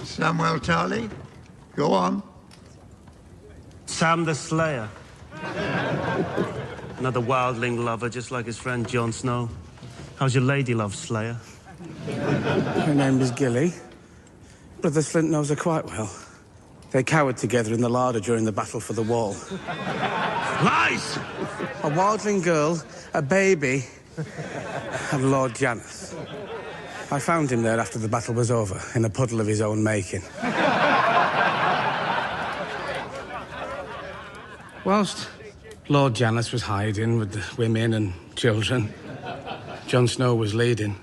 Samuel Tarly, go on. Sam the Slayer. Another wildling lover, just like his friend Jon Snow. How's your lady love, Slayer? Her name is Gilly. Brother Flint knows her quite well. They cowered together in the larder during the battle for the wall. Lies! A wildling girl, a baby, and Lord Janus. I found him there after the battle was over, in a puddle of his own making. Whilst Lord Janus was hiding with the women and children, Jon Snow was leading.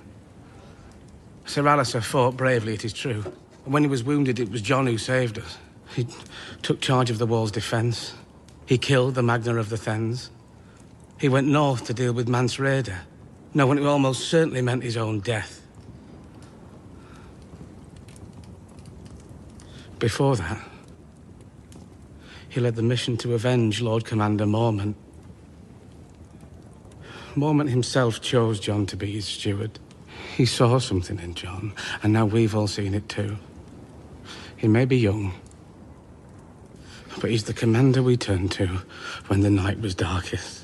Sir Alistair fought bravely, it is true. And when he was wounded, it was Jon who saved us. He took charge of the wall's defence. He killed the Magna of the Thanes. He went north to deal with Mance Rayder, knowing it almost certainly meant his own death. Before that, he led the mission to avenge Lord Commander Mormont. Mormont himself chose Jon to be his steward. He saw something in Jon, and now we've all seen it too. He may be young, but he's the commander we turned to when the night was darkest.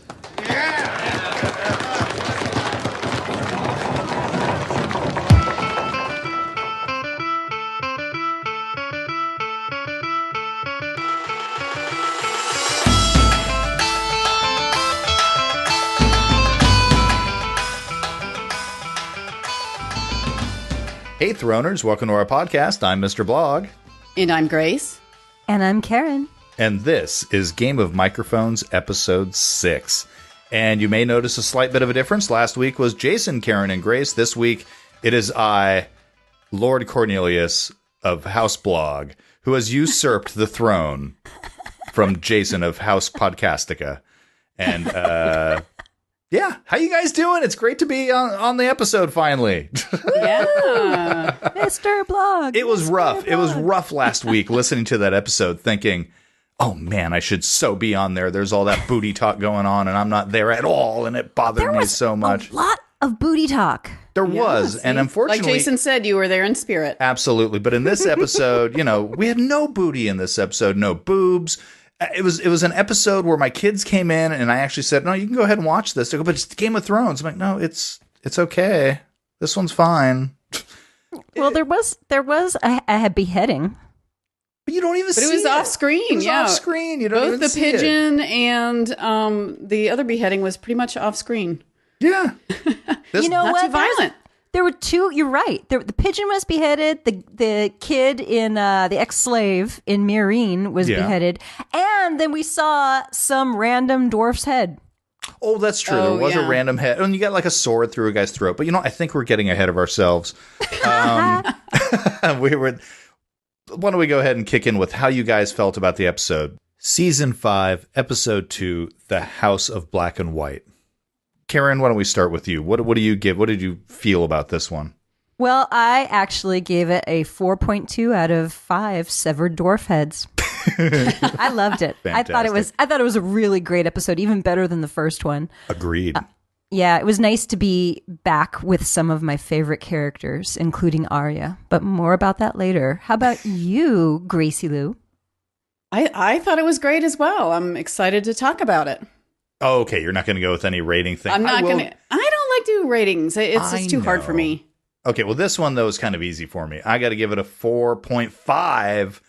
Hey, Throners, welcome to our podcast. I'm Mr. Blahg. And I'm Grace. And I'm Karen. And this is Game of Microphones, Episode 6. And you may notice a slight bit of a difference. Last week was Jason, Karen, and Grace. This week, it is I, Lord Cornelius of House Blahg, who has usurped the throne from Jason of House Podcastica. And, yeah, how you guys doing? It's great to be on the episode finally. Yeah. Mr. Blahg. It was Mr. rough. Blahg. It was rough last week listening to that episode thinking, oh man, I should so be on there. There's all that booty talk going on and I'm not there at all. And it bothered me so much. A lot of booty talk. There was. See? And unfortunately. Like Jason said, you were there in spirit. Absolutely. But in this episode, we had no booty in this episode, no boobs. It was an episode where my kids came in and I actually said, no, you can go ahead and watch this. They go, but it's Game of Thrones. I'm like, no, it's okay. This one's fine. Well, there was a beheading. But you don't even see it. But it was off screen. It was off screen. You don't Both even the see it. pigeon and the other beheading was pretty much off screen. Yeah. You know Not what? too violent. There were two. You're right. The pigeon was beheaded. The kid in the ex-slave in Meereen was beheaded, and then we saw some random dwarf's head. Oh, that's true. There was a random head. And you got like a sword through a guy's throat. But I think we're getting ahead of ourselves. Why don't we go ahead and kick in with how you guys felt about the episode? Season 5, Episode 2, The House of Black and White. Karen, why don't we start with you? What do you give? What did you feel about this one? Well, I actually gave it a 4.2 out of 5 severed dwarf heads. I loved it. Fantastic. I thought it was a really great episode, even better than the first one. Agreed. Yeah, it was nice to be back with some of my favorite characters, including Arya. But more about that later. How about you, Gracie Lou? I thought it was great as well. I'm excited to talk about it. Oh, okay, you're not going to go with any rating thing. I'm not going to. I don't like doing ratings. It's just too hard for me. Okay, well, this one, though, is kind of easy for me. I got to give it a 4.5.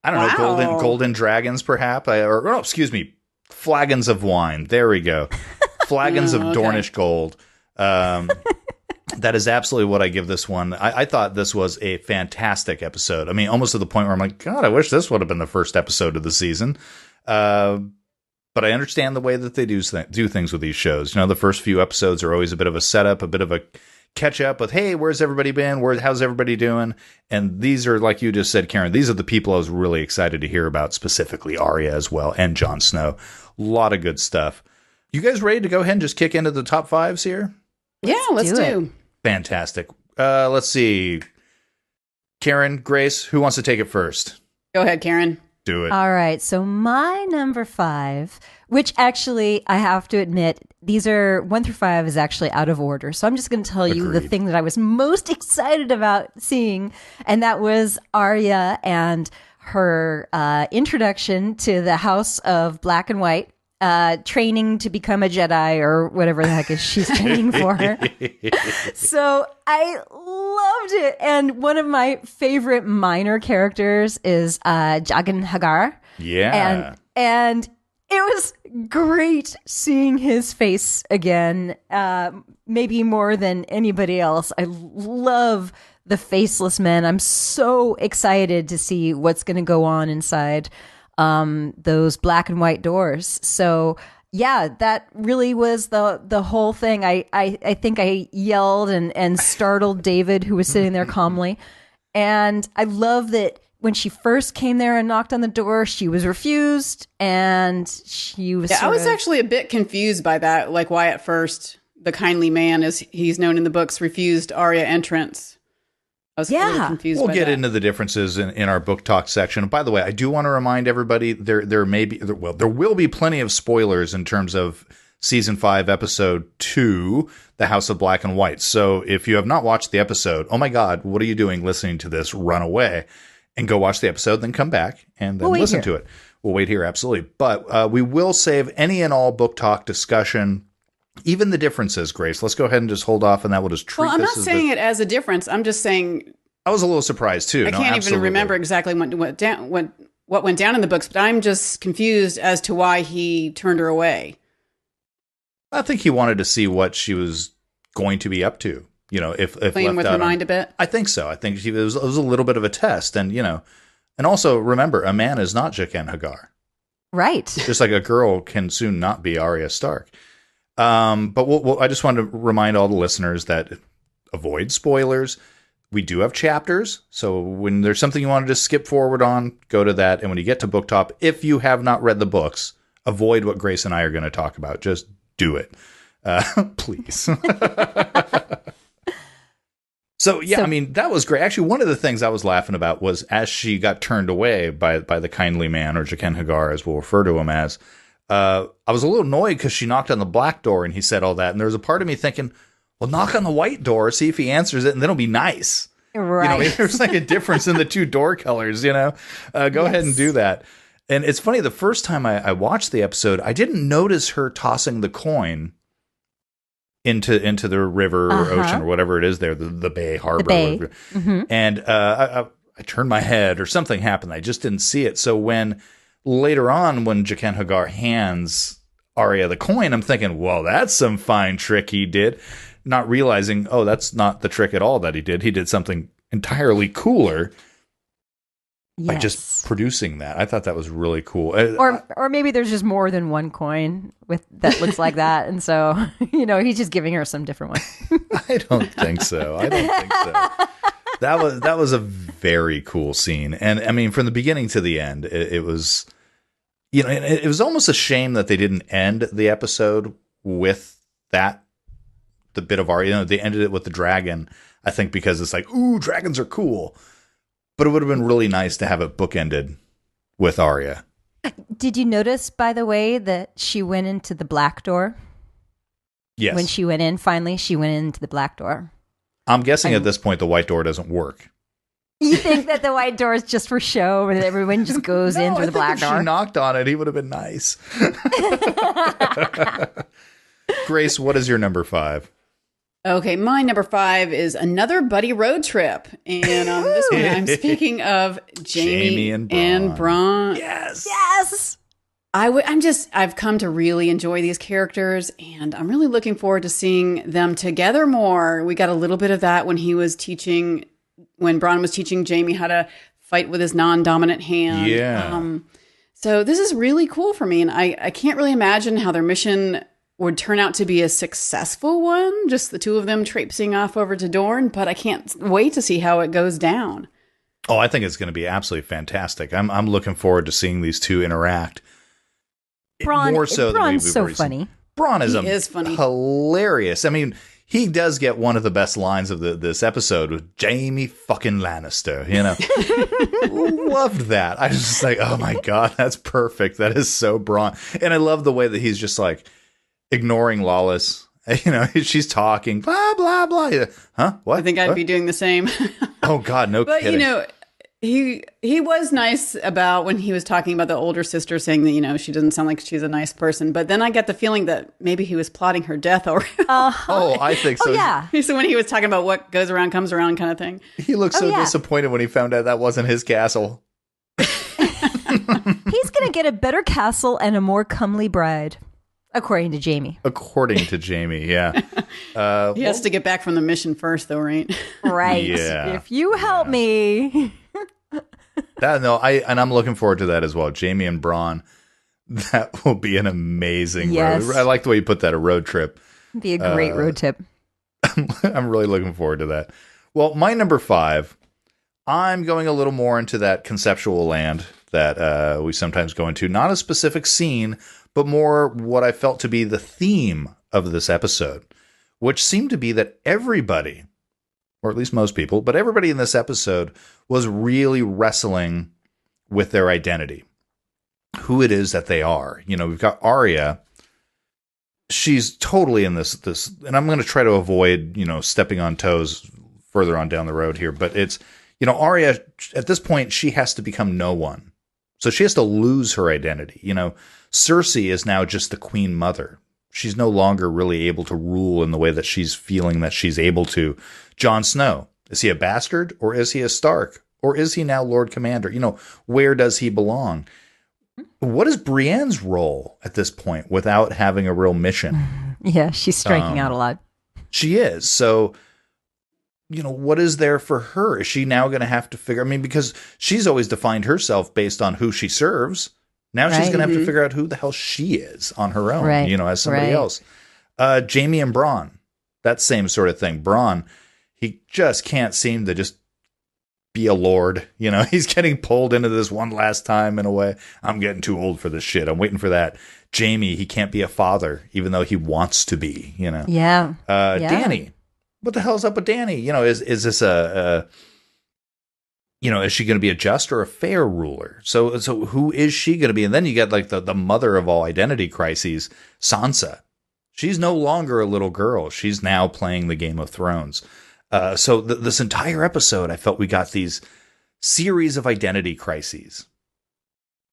I don't know, golden dragons, perhaps? Excuse me, flagons of wine. There we go. Flagons of Dornish gold. That is absolutely what I give this one. I thought this was a fantastic episode. I mean, almost to the point where I'm like, God, I wish this would have been the first episode of the season. But I understand the way that they do things with these shows. The first few episodes are always a bit of a setup, a bit of a catch up with, hey, where's everybody been? How's everybody doing? And these are, like you just said, Karen, these are the people I was really excited to hear about, specifically Arya as well, and Jon Snow. A lot of good stuff. You guys ready to go ahead and just kick into the top fives here? Yeah, let's do. Fantastic. Let's see. Karen, Grace, who wants to take it first? Go ahead, Karen. Do it. All right. So my number 5, which actually I have to admit these are 1 through 5 is actually out of order. So I'm just going to tell you the Agreed. thing that I was most excited about seeing. And that was Arya and her introduction to the House of Black and White, training to become a Jedi or whatever the heck is she's training for. So I loved it. And one of my favorite minor characters is Jagan Hagar. Yeah. And it was great seeing his face again, maybe more than anybody else. I love the faceless men. I'm so excited to see what's going to go on inside those black and white doors. So yeah, that really was the whole thing. I think I yelled and startled David, who was sitting there calmly. And I love that when she first came there and knocked on the door, she was refused, and she was. Yeah, I was actually a bit confused by that, like why at first the kindly man, as he's known in the books, refused Arya entrance. I was a little confused. We'll by get that. into the differences in our book talk section. By the way, I do want to remind everybody there will be plenty of spoilers in terms of season 5, episode 2, The House of Black and White. So if you have not watched the episode, oh my God, what are you doing listening to this? Run away and go watch the episode, then come back and then listen to it. We'll wait here, absolutely. But we will save any and all book talk discussion, even the differences, Grace. Let's go ahead and just hold off, and that will just treat Well, I'm this not as saying it as a difference. I'm just saying I was a little surprised, too. I can't even remember exactly what went down in the books, but I'm just confused as to why he turned her away. I think he wanted to see what she was going to be up to. You know, if Playing left with out her mind a bit? I think so. I think it was a little bit of a test. And, and also remember, a man is not Jaqen Hagar. Right. Just like a girl can soon not be Arya Stark. But I just wanted to remind all the listeners that avoid spoilers. We do have chapters. So when there's something you want to just skip forward on, go to that. And when you get to book top, if you have not read the books, avoid what Grace and I are going to talk about. Just do it. Please. So, I mean, that was great. Actually, one of the things I was laughing about was as she got turned away by the kindly man, or Jaqen Hagar, as we'll refer to him as, I was a little annoyed because she knocked on the black door and he said all that. And there was a part of me thinking, well, knock on the white door, see if he answers it, and then it'll be nice. Right. There's like a difference in the two door colors, Go ahead and do that. And it's funny, the first time I watched the episode, I didn't notice her tossing the coin into the river or ocean or whatever it is there, the bay, harbor. The bay. Mm-hmm. And I turned my head or something happened. I just didn't see it. So when later on, when Jaqen Hagar hands Arya the coin, I'm thinking, well, that's some fine trick he did. Not realizing, oh, that's not the trick at all that he did. He did something entirely cooler by just producing that. I thought that was really cool. Or maybe there's just more than one coin that looks like that, and so he's just giving her some different one. I don't think so. That was a very cool scene, and I mean, from the beginning to the end, it was, it was almost a shame that they didn't end the episode with that, the bit of Arya. They ended it with the dragon. I think because it's like, ooh, dragons are cool. But it would have been really nice to have it bookended with Arya. Did you notice, by the way, that she went into the black door? Yes. When she went in, finally, she went into the black door. I'm guessing at this point the white door doesn't work. You think that the white door is just for show and everyone just goes in through the black door? If she knocked on it, he would have been nice. Grace, what is your number 5? Okay, my number 5 is another buddy road trip. And on this one, I'm speaking of Jamie and Bronn. Yes. I've come to really enjoy these characters, and I'm really looking forward to seeing them together more. We got a little bit of that when Bronn was teaching Jamie how to fight with his non-dominant hand. Yeah. So this is really cool for me, and I can't really imagine how their mission would turn out to be a successful one, just the two of them traipsing off over to Dorne, but I can't wait to see how it goes down. Oh, I think it's going to be absolutely fantastic. I'm looking forward to seeing these two interact. Bronn's so funny. Bronn is funny. Hilarious. I mean, he does get one of the best lines of this episode with Jamie fucking Lannister, Loved that. I was just like, oh my God, that's perfect. That is so Bronn. And I love the way that he's just like, ignoring Lawless. You know, she's talking, blah, blah, blah. Huh? What? I think I'd What? be doing the same. Oh, God, no But, kidding. you know, he was nice about when he was talking about the older sister, saying that, you know, she doesn't sound like she's a nice person. But then I get the feeling that maybe he was plotting her death already. Oh, I think so. Oh, yeah. So when he was talking about what goes around comes around kind of thing. He looked so yeah. disappointed when he found out that wasn't his castle. He's going to get a better castle and a more comely bride, according to Jamie. According to Jamie, yeah. He has to get back from the mission first, though, right? Right. Yeah. If you help me. I'm looking forward to that as well. Jamie and Braun. That will be an amazing Yes. road. I like the way you put that, a road trip. Be a great road trip. I'm really looking forward to that. Well, my number 5, I'm going a little more into that conceptual land that we sometimes go into. Not a specific scene, but more what I felt to be the theme of this episode, which seemed to be that everybody, or at least most people, but everybody in this episode was really wrestling with their identity, who it is that they are. You know, we've got Arya. She's totally in this, and I'm going to try to avoid, you know, stepping on toes further on down the road here, but it's, you know, Arya, at this point, she has to become no one. So she has to lose her identity. You know, Cersei is now just the queen mother. She's no longer really able to rule in the way that she's feeling that she's able to. Jon Snow, is he a bastard or is he a Stark? Or is he now Lord Commander? You know, where does he belong? What is Brienne's role at this point without having a real mission? Yeah, she's striking out a lot. She is. So, you know, what is there for her? Is she now going to have to figure, I mean, because she's always defined herself based on who she serves. Now she's Right. going to have to figure out who the hell she is on her own, Right. you know, as somebody Right. else. Jamie and Bronn, that same sort of thing. Bronn, he just can't seem to just be a lord. You know, he's getting pulled into this one last time in a way. I'm getting too old for this shit. I'm waiting for that. Jamie, he can't be a father, even though he wants to be, you know. Yeah. Yeah. Dany, what the hell's up with Dany? You know, is this you know, is she going to be a just or a fair ruler? So who is she going to be? And then you get like the mother of all identity crises, Sansa. She's no longer a little girl. She's now playing the Game of Thrones. So this entire episode, I felt we got these series of identity crises,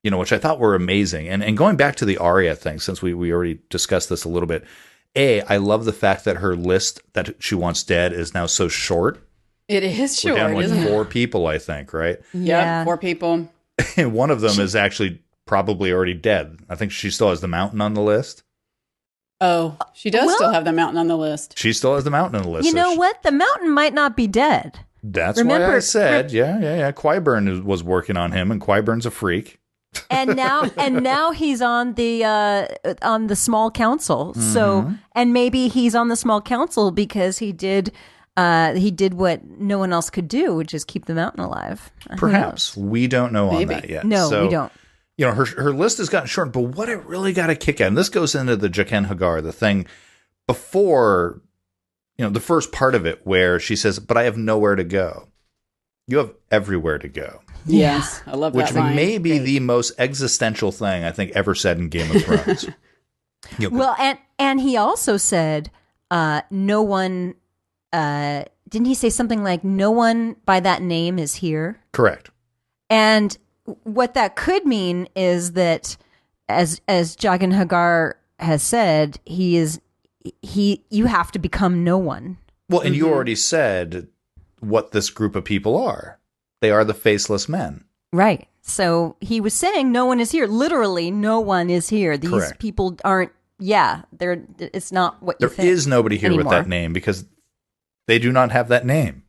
you know, which I thought were amazing. And going back to the Arya thing, since we already discussed this a little bit, I love the fact that her list that she wants dead is now so short. It is We're short, down to like isn't it? 4 people, I think, right? Yep, 4 people. And one of them is actually probably already dead. I think she still has the mountain on the list. Oh, she does Well- still have the mountain on the list. She still has the mountain on the list. You so know what? The mountain might not be dead. That's why I Remember- said, yeah. Qyburn was working on him, and Qyburn's a freak. And now he's on the small council. So, and maybe he's on the small council because he did what no one else could do, which is keep the mountain alive. Who Perhaps. knows? We don't know Maybe. on that yet. No, So, we don't. You know, her list has gotten short, but what it really got a kick out, and this goes into the Jaqen Hagar, the thing before, you know, the first part of it where she says, but I have nowhere to go. You have everywhere to go. Yes, I love Which that line. may be the most existential thing I think ever said in Game of Thrones. You know, Well, and he also said, no one. Didn't he say something like, "No one by that name is here"? correct. And what that could mean is that, as Jaqen Hagar has said, you have to become no one. Well, and you already said what this group of people are. They are the faceless men. Right. So he was saying no one is here. Literally, no one is here. These Correct. people aren't. Yeah, it's not what you There think. is nobody here with anymore. that name because they do not have that name.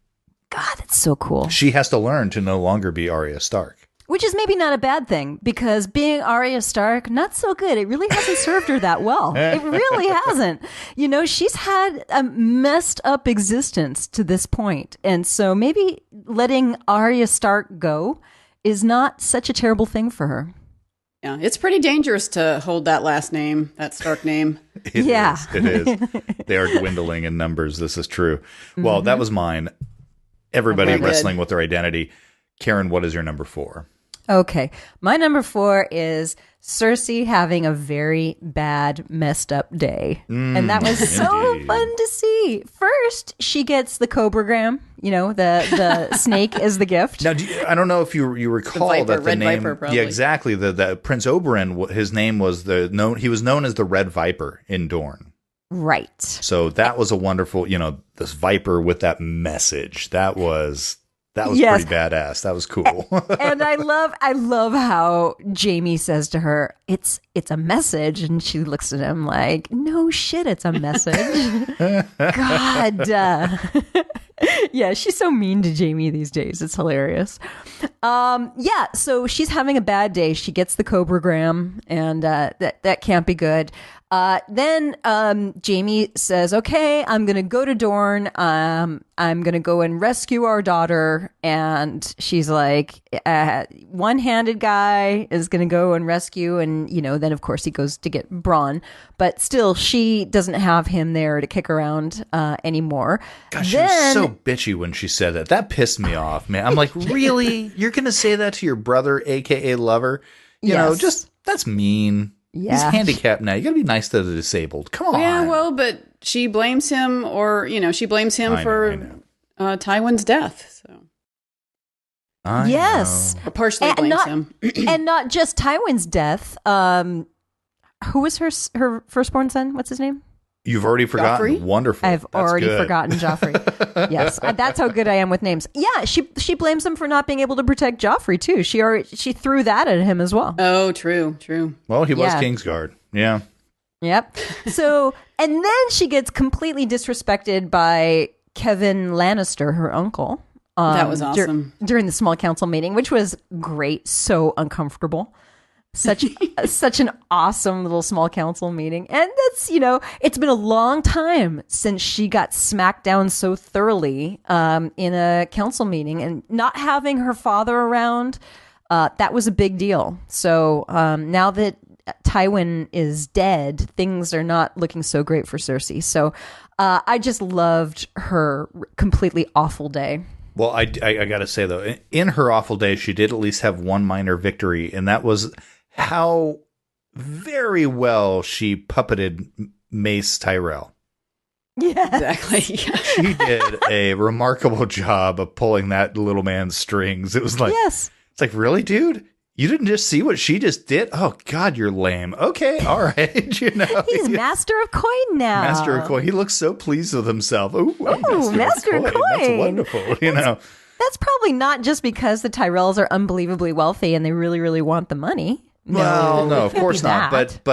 God, that's so cool. She has to learn to no longer be Arya Stark. Which is maybe not a bad thing, because being Arya Stark, not so good. It really hasn't served her that well. It really hasn't. You know, she's had a messed up existence to this point. And so maybe letting Arya Stark go is not such a terrible thing for her. Yeah, it's pretty dangerous to hold that last name, that Stark name. It Yeah. is. It is. They are dwindling in numbers. This is true. Well, that was mine. Everybody Very good. wrestling with their identity. Karen, what is your number 4? Okay. My number 4 is Cersei having a very bad, messed up day. And that was so indeed. fun to see. First, she gets the cobragram, the snake is the gift. Now, I don't know if you recall Viper, that the Red name, Viper, probably. yeah, exactly. The Prince Oberyn, his name was he was known as the Red Viper in Dorne. Right. So that was a wonderful, this Viper with that message. That was Yes. pretty badass. That was cool. And I love how Jamie says to her, it's a message, and she looks at him like, no shit, it's a message. God. Yeah, she's so mean to Jamie these days. It's hilarious. So she's having a bad day. She gets the cobragram, and that can't be good. Then Jamie says, okay, I'm going to go to Dorne. I'm going to go and rescue our daughter. And she's like, one-handed guy is going to go and rescue. And, then of course he goes to get Bronn. But still, she doesn't have him there to kick around anymore. Gosh, she was so bitchy when she said that. That pissed me off, man. I'm like, really? You're going to say that to your brother, a.k.a. lover? That's mean. Yeah. He's handicapped now. You got to be nice to the disabled. Come on. Yeah, well, but she blames him, for Tywin's death. So I yes. know. or partially And blames not- him. And not just Tywin's death. Who was her firstborn son? What's his name? You've already forgotten. Joffrey? Wonderful. I've That's already good. forgotten Joffrey. Yes, that's how good I am with names. Yeah, she blames him for not being able to protect Joffrey too. She threw that at him as well. Oh, true. Well, he was Yeah. Kingsguard. Yeah. Yep. So, and then she gets completely disrespected by Kevin Lannister, her uncle. That was awesome. During the small council meeting, which was great. So uncomfortable. Such an awesome little small council meeting. And that's, it's been a long time since she got smacked down so thoroughly in a council meeting, and not having her father around, that was a big deal. So now that Tywin is dead, things are not looking so great for Cersei. So I just loved her completely awful day. Well, I got to say, though, in her awful day, she did at least have one minor victory, and that was how very well she puppeted Mace Tyrell. Yeah. Exactly. Yeah. She did a remarkable job of pulling that little man's strings. It was like, Yes. It's like, really, dude? You didn't just see what she just did? Oh, God, you're lame. Okay, all right. He's master of coin now. Master of coin. He looks so pleased with himself. Ooh, master of coin. That's wonderful. That's probably not just because the Tyrells are unbelievably wealthy and they really, really want the money. Well, no, of can't course be not. that.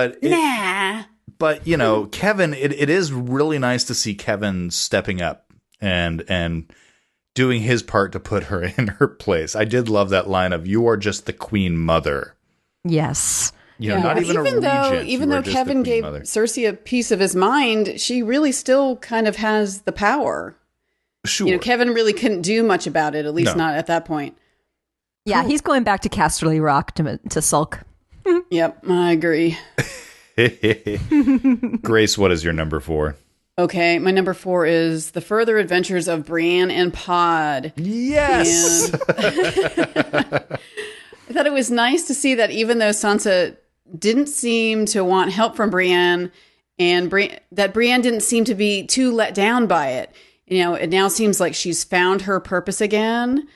But Kevin, it is really nice to see Kevin stepping up and doing his part to put her in her place. I did love that line of, "You are just the queen mother." Yes. Not even a regent. Even You though are just the Kevin queen gave mother. Cersei a piece of his mind, she really still kind of has the power. Sure. Kevin really couldn't do much about it, at least No. not at that point. Yeah, he's going back to Casterly Rock to sulk. Yep, I agree. Grace, what is your number 4? Okay, my number 4 is The Further Adventures of Brienne and Pod. Yes. And I thought it was nice to see that even though Sansa didn't seem to want help from Brienne, and that Brienne didn't seem to be too let down by it. It now seems like she's found her purpose again.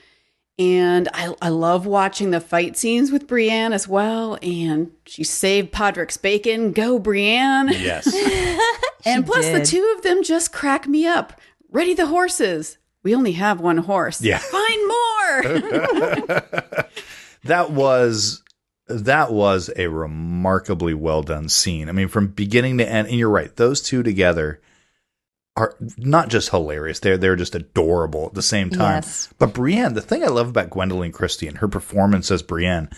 And I love watching the fight scenes with Brienne as well. And she saved Podrick's bacon. Go, Brienne. Yes. And plus, the did. two of them just crack me up. Ready the horses. We only have one horse. Yeah. Find more. That was a remarkably well done scene. I mean, from beginning to end, and you're right, those two together are not just hilarious, they're just adorable at the same time. Yes. But Brienne, the thing I love about Gwendolyn Christie and her performance as Brienne,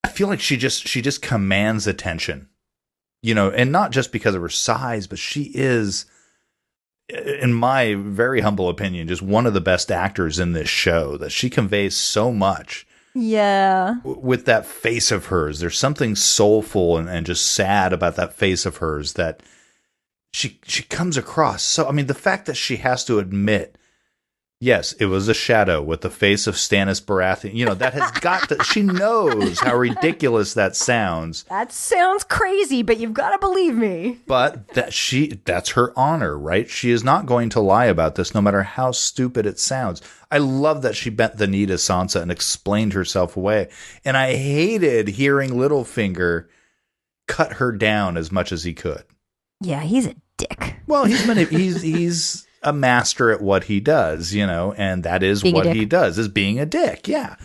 I feel like she just commands attention. And not just because of her size, but she is, in my very humble opinion, just one of the best actors in this show. That she conveys so much. Yeah. With that face of hers. There's something soulful and just sad about that face of hers that she comes across. So, I mean, the fact that she has to admit Yes, it was a shadow with the face of Stannis Baratheon. You know, that has got to... She knows how ridiculous that sounds. That sounds crazy, but you've got to believe me. But that's her honor, right? She is not going to lie about this, no matter how stupid it sounds. I love that she bent the knee to Sansa and explained herself away. And I hated hearing Littlefinger cut her down as much as he could. Yeah, he's a dick. Well, he's a master at what he does, you know, and that is being what he does, is being a dick. Yeah.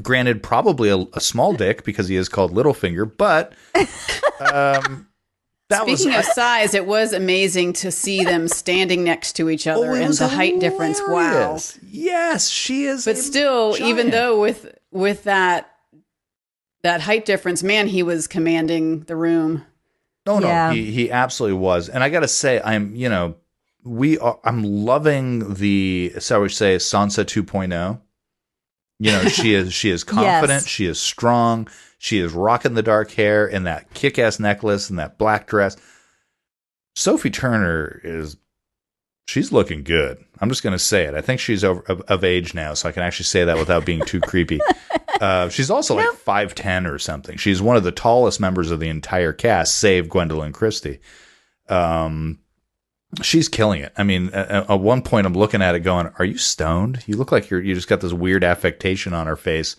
Granted, probably a small dick because he is called Littlefinger, but Speaking of size, it was amazing to see them standing next to each other and the height difference. Wow. Yes, she is. But still, giant. Even though with that height difference, man, he was commanding the room. No, he absolutely was. And I got to say, I'm loving the, shall we say, Sansa 2.0. You know, she is confident. Yes. She is strong. She is rocking the dark hair and that kick-ass necklace and that black dress. Sophie Turner she's looking good. I'm just going to say it. I think she's of age now, so I can actually say that without being too creepy. She's also like 5'10" or something. She's one of the tallest members of the entire cast, save Gwendolyn Christie. She's killing it. I mean, at one point I'm looking at it going, are you stoned? You look like you just got this weird affectation on her face.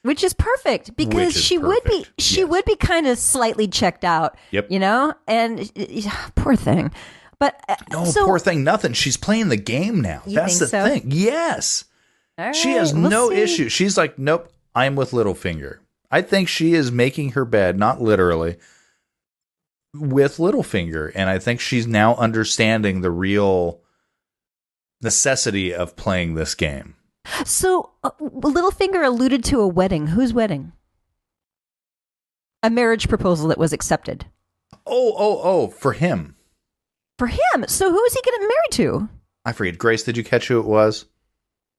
Which is perfect because she would be kind of slightly checked out. Yep. You know? And poor thing. But poor thing, nothing. She's playing the game now. That's the thing. Yes. All she right, has no issue. She's like, nope, I'm with Littlefinger. I think she is making her bed, not literally, with Littlefinger. And I think she's now understanding the real necessity of playing this game. So Littlefinger alluded to a wedding. Whose wedding? A marriage proposal that was accepted. Oh, for him. For him. So who is he getting married to? I forget. Grace, did you catch who it was?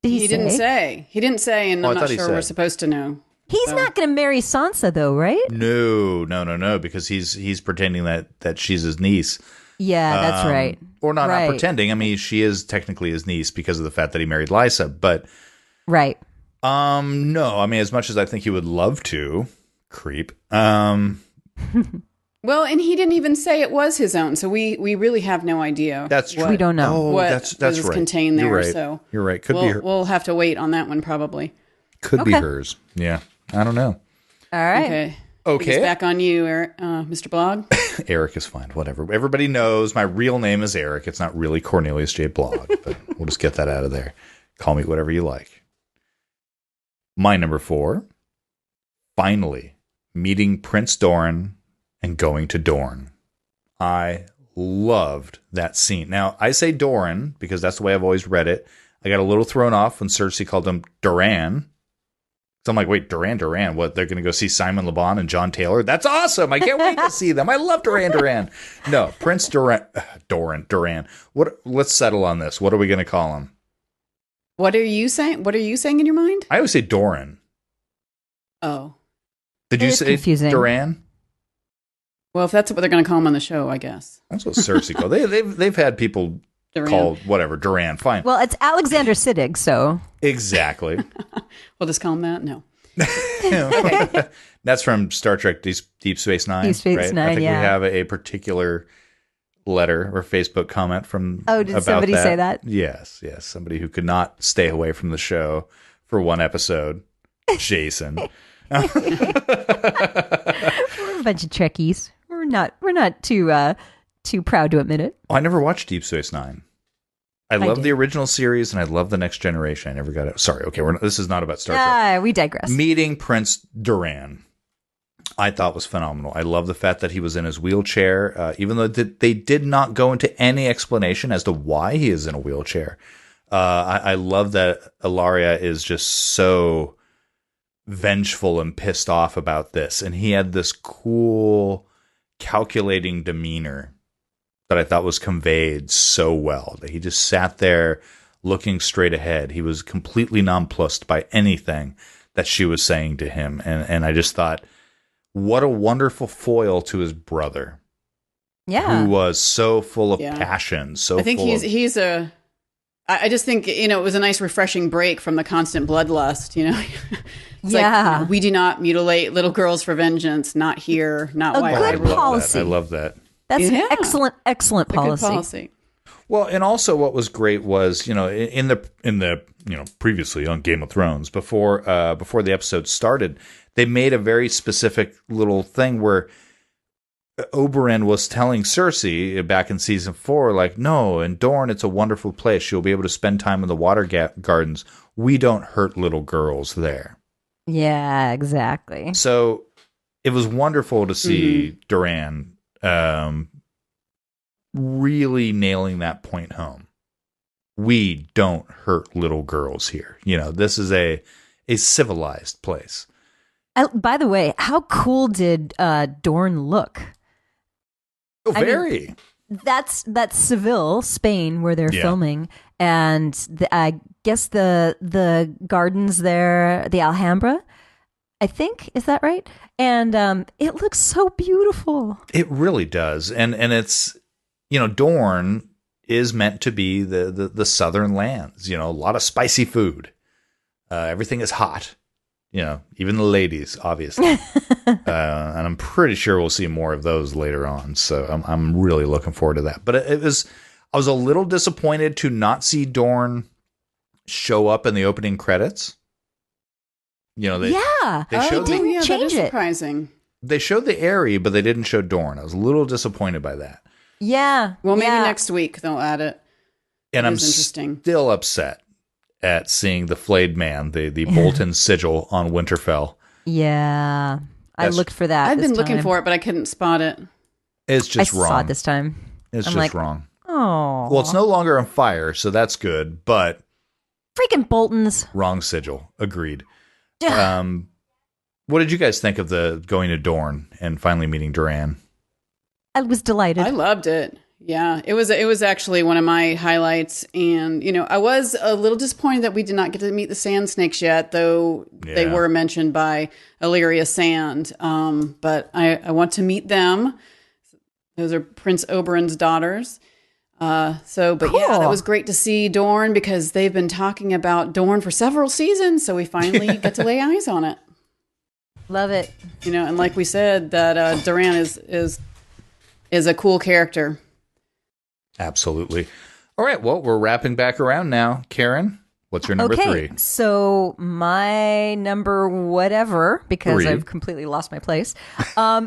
He didn't say. He didn't say, and I'm not sure we're supposed to know. He's not going to marry Sansa, though, right? No, because he's pretending that she's his niece. Yeah, that's right. Or not pretending. I mean, she is technically his niece because of the fact that he married Lysa, but... Right. No, I mean, as much as I think he would love to, creep. Well, and he didn't even say it was his own, so we really have no idea. That's true. We don't know what that's was right. contained there. You're right. So you're right. Could be her. We'll have to wait on that one probably. Could be hers. Yeah, I don't know. All right. Okay. Back on you, Eric, Mr. Blahg. Eric is fine. Whatever. Everybody knows my real name is Eric. It's not really Cornelius J. Blahg, but we'll just get that out of there. Call me whatever you like. My number 4. Finally, meeting Prince Doran and going to Dorne. I loved that scene. Now, I say Doran because that's the way I've always read it. I got a little thrown off when Cersei called him Doran. So I'm like, wait, Duran? What, they're going to go see Simon Le Bon and John Taylor? That's awesome. I can't wait to see them. I love Duran. No, Prince Doran. What? Let's settle on this. What are we going to call him? What are you saying? What are you saying in your mind? I always say Doran. Oh. Did you say confusing. Duran? Well, if that's what they're going to call him on the show, I guess. That's what Cersei called. They've had people called whatever, Duran. Fine. Well, it's Alexander Siddig, so. Exactly. We'll just call him that? No. Okay. That's from Star Trek Deep Space Nine. Deep Space right? Nine, I think we have a particular letter or Facebook comment from. Oh, did somebody say that? Yes. Somebody who could not stay away from the show for one episode. Jason. We're a bunch of Trekkies. We're not too proud to admit it. Oh, I never watched Deep Space Nine. I love the original series and I love The Next Generation. I never got it. Sorry. Okay. This is not about Star Trek. We digress. Meeting Prince Doran, I thought was phenomenal. I love the fact that he was in his wheelchair, even though they did not go into any explanation as to why he is in a wheelchair. I love that Ilaria is just so vengeful and pissed off about this. And he had this cool, calculating demeanor that I thought was conveyed so well, that he just sat there looking straight ahead. He was completely nonplussed by anything that she was saying to him. And I just thought, what a wonderful foil to his brother. Yeah. Who was so full of passion. I think he's a I just think, it was a nice refreshing break from the constant bloodlust, It's Yeah. like, we do not mutilate little girls for vengeance. Not here. Not why good I rule. policy. I love that. That's Yeah. excellent A good policy. policy. Well, and also what was great was, in the previously on Game of Thrones, before the episode started, they made a very specific little thing where Oberyn was telling Cersei back in season 4, like, no, in Dorne, it's a wonderful place. You'll be able to spend time in the water gardens. We don't hurt little girls there. Yeah, exactly. So it was wonderful to see Duran really nailing that point home. We don't hurt little girls here. This is a civilized place. By the way, how cool did Dorne look? Oh, very. That's Seville, Spain, where they're filming, and I guess the gardens there, the Alhambra, I think, is that right? And it looks so beautiful. It really does, and it's Dorne is meant to be the southern lands. A lot of spicy food. Everything is hot. Even the ladies, obviously. And I'm pretty sure we'll see more of those later on. So I'm really looking forward to that. But I was a little disappointed to not see Dorne show up in the opening credits. They showed That is surprising. They showed the Eyrie, but they didn't show Dorne. I was a little disappointed by that. Yeah. Well, maybe next week they'll add it. And I'm interesting. Still upset at seeing the flayed man, the Bolton sigil on Winterfell. Yeah. I looked for that. I've been looking for it, but I couldn't spot it. It's just wrong. I saw it this time. It's I'm just wrong. Oh. Well, it's no longer on fire, so that's good, but freaking Boltons. Wrong sigil. Agreed. What did you guys think of the going to Dorne and finally meeting Duran? I was delighted. I loved it. Yeah, it was actually one of my highlights, and I was a little disappointed that we did not get to meet the Sand Snakes yet, though they were mentioned by Illyria Sand. But I want to meet them. Those are Prince Oberyn's daughters. Cool. Yeah, that was great to see Dorne because they've been talking about Dorne for several seasons, so we finally get to lay eyes on it. Love it. And like we said, that Duran is a cool character. Absolutely. All right. Well, we're wrapping back around now. Karen, what's your number 3? So my number whatever, because 3. I've completely lost my place,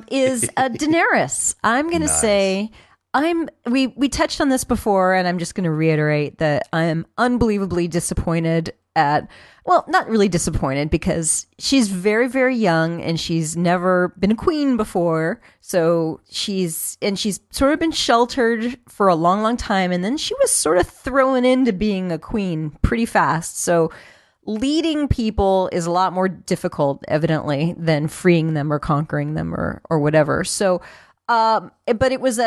is Daenerys. I'm going to say we touched on this before, and I'm just going to reiterate that I am unbelievably disappointed not really disappointed because she's very, very young and she's never been a queen before. So she's sort of been sheltered for a long, long time. And then she was sort of thrown into being a queen pretty fast. So leading people is a lot more difficult, evidently, than freeing them or conquering them or whatever. So, but it was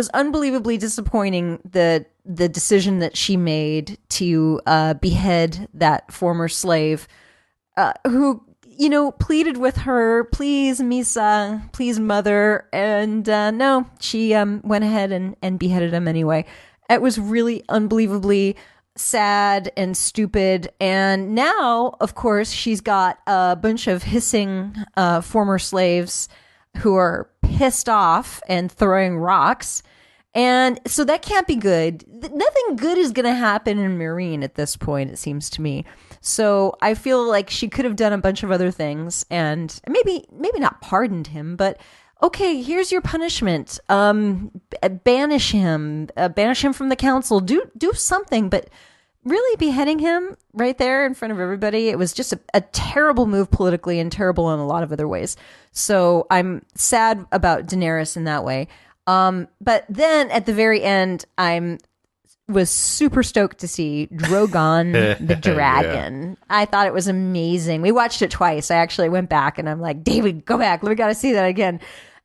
unbelievably disappointing the decision that she made to behead that former slave who pleaded with her, please Misa, please mother, and no, she went ahead and beheaded him anyway. It was really unbelievably sad and stupid. And now, of course, she's got a bunch of hissing former slaves who are pissed off and throwing rocks. And so that can't be good. Nothing good is going to happen in Meereen at this point, it seems to me. So I feel like she could have done a bunch of other things and maybe not pardoned him, but okay, here's your punishment. Banish him from the council. Do something, but really beheading him right there in front of everybody, it was just a terrible move politically and terrible in a lot of other ways. So I'm sad about Daenerys in that way. But then at the very end, was super stoked to see Drogon the dragon. Yeah. I thought it was amazing. We watched it twice. I actually went back and I'm like, David, go back. We got to see that again.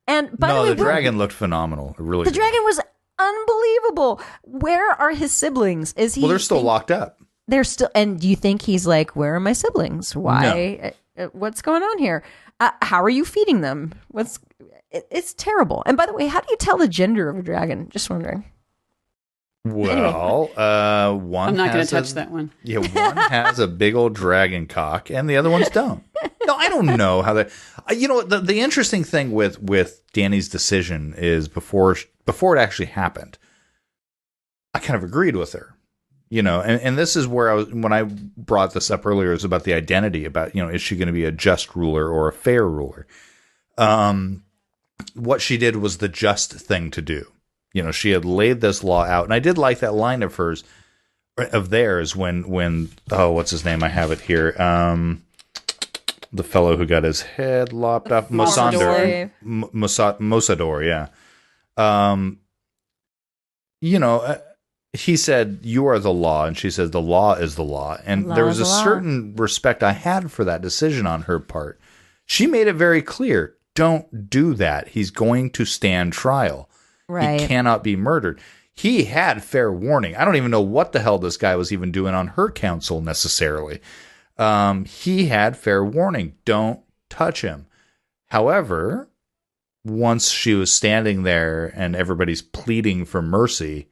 And by the way, the dragon looked phenomenal. It really the dragon was unbelievable. Where are his siblings? Is he? Well, they're still locked up. They're still. And do you think he's like, where are my siblings? Why? No. What's going on here? How are you feeding them? It's terrible. And by the way, how do you tell the gender of a dragon? Just wondering. Well, one I'm not going has to touch that one. Yeah, one has a big old dragon cock, and the other ones don't. No, I don't know how that. You know, the interesting thing with Danny's decision is before it actually happened, I kind of agreed with her. You know, and this is where when I brought this up earlier, is about the identity, about, you know, is she going to be a just ruler or a fair ruler? What she did was the just thing to do. You know, she had laid this law out, and I did like that line of theirs when oh, what's his name? I have it here. The fellow who got his head lopped off, Mosador, yeah. You know, he said, "You are the law," and she says, "The law is the law." And there was a certain respect I had for that decision on her part. She made it very clear, don't do that. He's going to stand trial. Right. He cannot be murdered. He had fair warning. I don't even know what the hell this guy was even doing on her council necessarily. He had fair warning. Don't touch him. However, once she was standing there and everybody's pleading for mercy,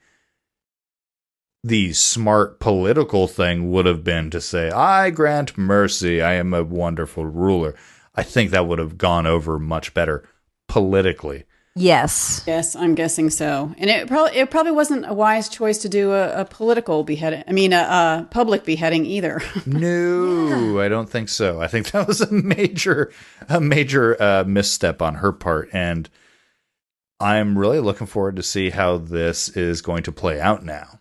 the smart political thing would have been to say, I grant mercy. I am a wonderful ruler. I think that would have gone over much better politically. Yes. Yes, I'm guessing so. And it probably wasn't a wise choice to do a political beheading. I mean, a public beheading either. No, I don't think so. I think that was a major misstep on her part. And I'm really looking forward to see how this is going to play out now.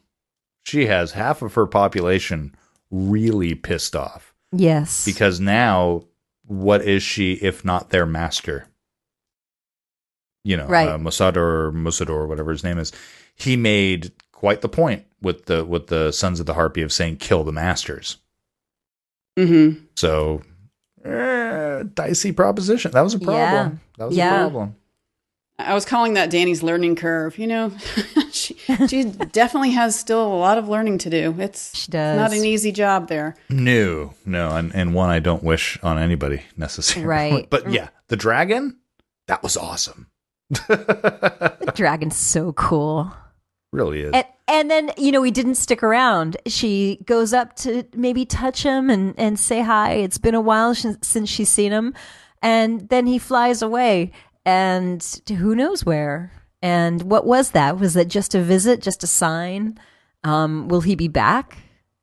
She has half of her population really pissed off. Yes. Because now, what is she if not their master? You know, right. Mosador, whatever his name is, he made quite the point with the Sons of the Harpy of saying, kill the masters. Mm-hmm. So, dicey proposition. That was a problem. Yeah. That was a problem. I was calling that Danny's learning curve. You know, she definitely has still a lot of learning to do. She does. Not an easy job there. No, and one I don't wish on anybody necessarily. Right. But yeah, the dragon, that was awesome. The dragon's so cool. Really is. And then, you know, he didn't stick around. She goes up to maybe touch him and say hi. It's been a while since she's seen him. And then he flies away. And who knows where? And what was that? Was that just a visit, just a sign? Will he be back?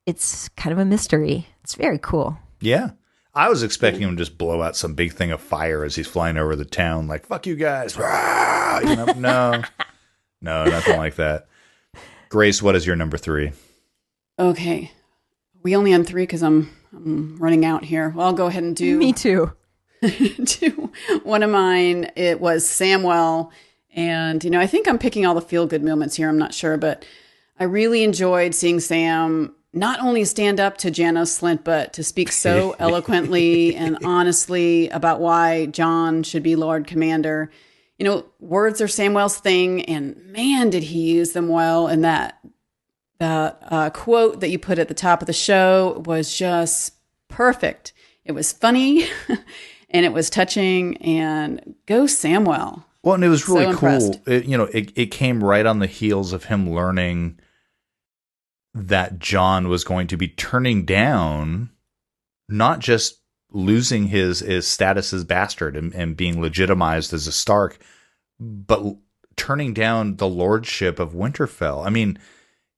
It's kind of a mystery. It's very cool. Yeah. I was expecting him to just blow out some big thing of fire as he's flying over the town, like, fuck you guys. You know, no, nothing like that. Grace, what is your number 3? Okay. We only on 3 because I'm running out here. Well, I'll go ahead and do... Me too. do one of mine. It was Samwell. And, you know, I think I'm picking all the feel-good moments here. I'm not sure. But I really enjoyed seeing Sam not only stand up to Janos Slynt, but to speak so eloquently and honestly about why Jon should be Lord Commander. You know, words are Samwell's thing, and man, did he use them well. And that quote that you put at the top of the show was just perfect. It was funny, and it was touching, and go Samwell. Well, and it was really cool. It came right on the heels of him learning that Jon was going to be turning down, not just losing his status as bastard and being legitimized as a Stark, but turning down the lordship of Winterfell. I mean,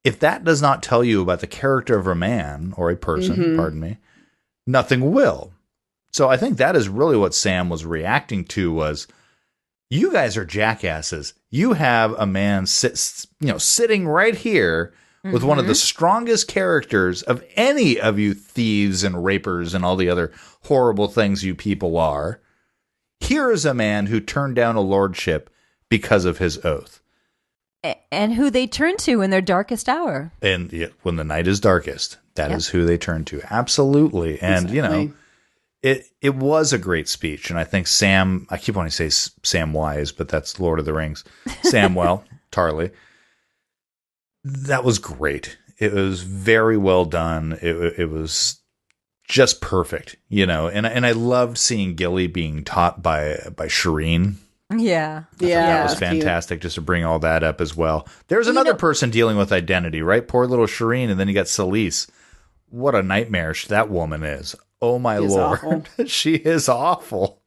if that does not tell you about the character of a man or a person, pardon me, nothing will. So I think that is really what Sam was reacting to was, you guys are jackasses. You have a man sitting right here with one of the strongest characters of any of you thieves and rapers and all the other horrible things you people are. Here is a man who turned down a lordship because of his oath. And who they turn to in their darkest hour. And when the night is darkest, that is who they turn to. Absolutely. And, exactly. It was a great speech. And I think Sam, I keep wanting to say Sam Wise, but that's Lord of the Rings. Samwell, Tarly. That was great. It was very well done. It was just perfect, and I loved seeing Gilly being taught by Shireen, Yeah. That was that's cute. fantastic, just to bring all that up as well. There's another person dealing with identity, right? Poor little Shireen, and then you got Celise. What a nightmare that woman is. Oh, my Lord. Awful. She is awful.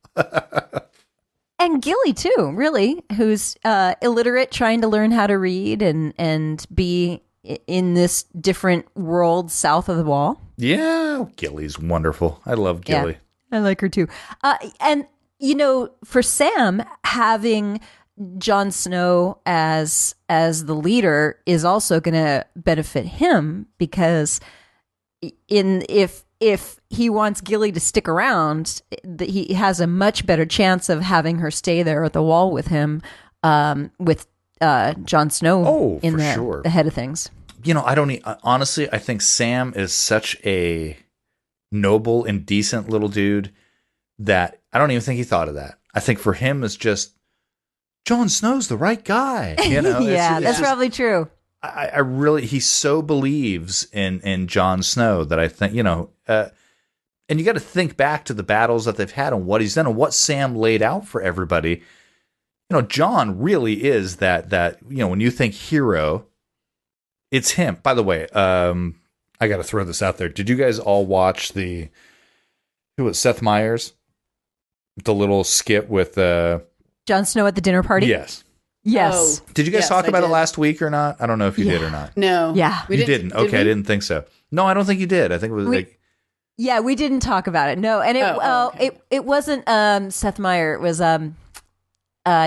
And Gilly too, really, who's illiterate, trying to learn how to read and be in this different world south of the wall. Yeah, Gilly's wonderful. I love Gilly. Yeah, I like her too. And for Sam, having Jon Snow as the leader is also going to benefit him, because if he wants Gilly to stick around, he has a much better chance of having her stay there at the wall with him, with Jon Snow in the head of things. Honestly, I think Sam is such a noble and decent little dude that I don't even think he thought of that. I think for him it's just, Jon Snow's the right guy. That's probably true. I really, he so believes in Jon Snow that I think, and you got to think back to the battles that they've had and what he's done and what Sam laid out for everybody. Jon really is that, when you think hero, it's him. By the way, I got to throw this out there. Did you guys all watch who was Seth Meyers? The little skit with Jon Snow at the dinner party? Yes. Yes. Did you guys talk about it last week or not? I don't know if you did or not. No. Yeah. You didn't? Okay, I didn't think so. No, I don't think you did. I think it was Yeah, we didn't talk about it. No, and it wasn't Seth Meyer. It was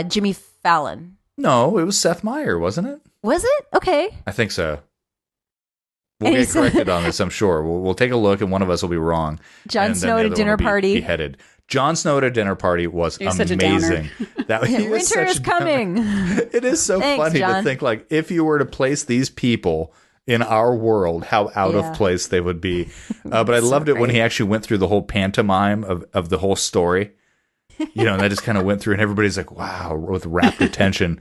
Jimmy Fallon. No, it was Seth Meyer, wasn't it? Was it? Okay. I think so. We'll get corrected on this, I'm sure. We'll take a look, and one of us will be wrong. Jon Snow at a dinner party. Beheaded. Jon Snow at a dinner party was amazing. Winter is coming. It is so funny to think, like, if you were to place these people in our world, how out of place they would be. But I loved it when he actually went through the whole pantomime of the whole story. And that just kind of went through, and everybody's like, wow, with rapt attention.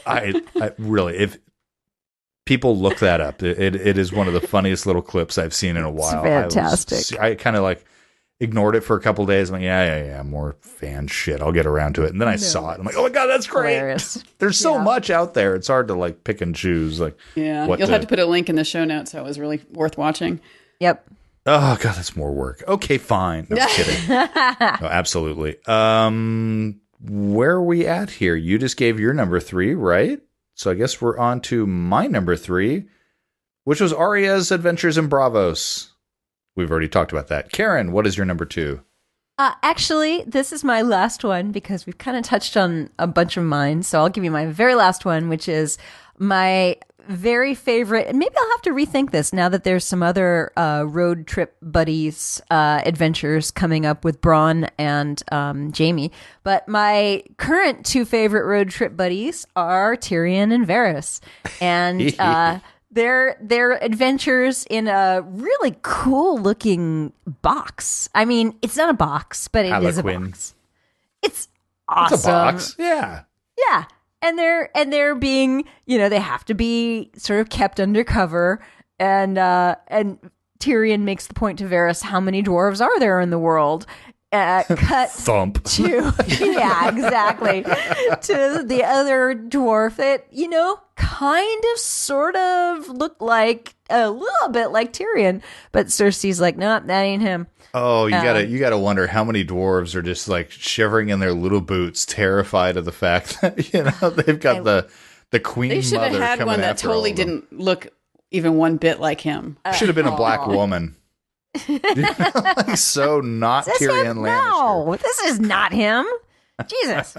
I really, if people look that up, it is one of the funniest little clips I've seen in a while. It's fantastic. I kind of ignored it for a couple days. I'm like, yeah, more fan shit. I'll get around to it. And then I saw it. I'm like, oh my God, that's great. Hilarious. There's so much out there. It's hard to pick and choose. You'll have to put a link in the show notes. So it was really worth watching. Yep. Oh God, that's more work. Okay, fine. No, just kidding. No, absolutely. Where are we at here? You just gave your number 3, right? So I guess we're on to my number 3, which was Arya's Adventures in Bravos. We've already talked about that. Karen, what is your number 2? Actually, this is my last one because we've kind of touched on a bunch of mine. So I'll give you my very last one, which is my very favorite. And maybe I'll have to rethink this now that there's some other road trip buddies adventures coming up with Bronn and Jaime. But my current 2 favorite road trip buddies are Tyrion and Varys. And Their adventures in a really cool looking box. I mean, it's not a box, but it is a box. It's awesome. It's a box. Yeah. Yeah. And they're being, they have to be sort of kept undercover, and Tyrion makes the point to Varys, how many dwarves are there in the world? Cut thump to exactly to the other dwarf that kind of sort of looked like a little bit like Tyrion, but Cersei's like, nope, that ain't him. Oh, you gotta wonder how many dwarves are just shivering in their little boots, terrified of the fact that they've got the queen. They should have had one that totally didn't look even one bit like him. Should have been a black woman. So not Tyrion Lannister. No, this is not him. Jesus.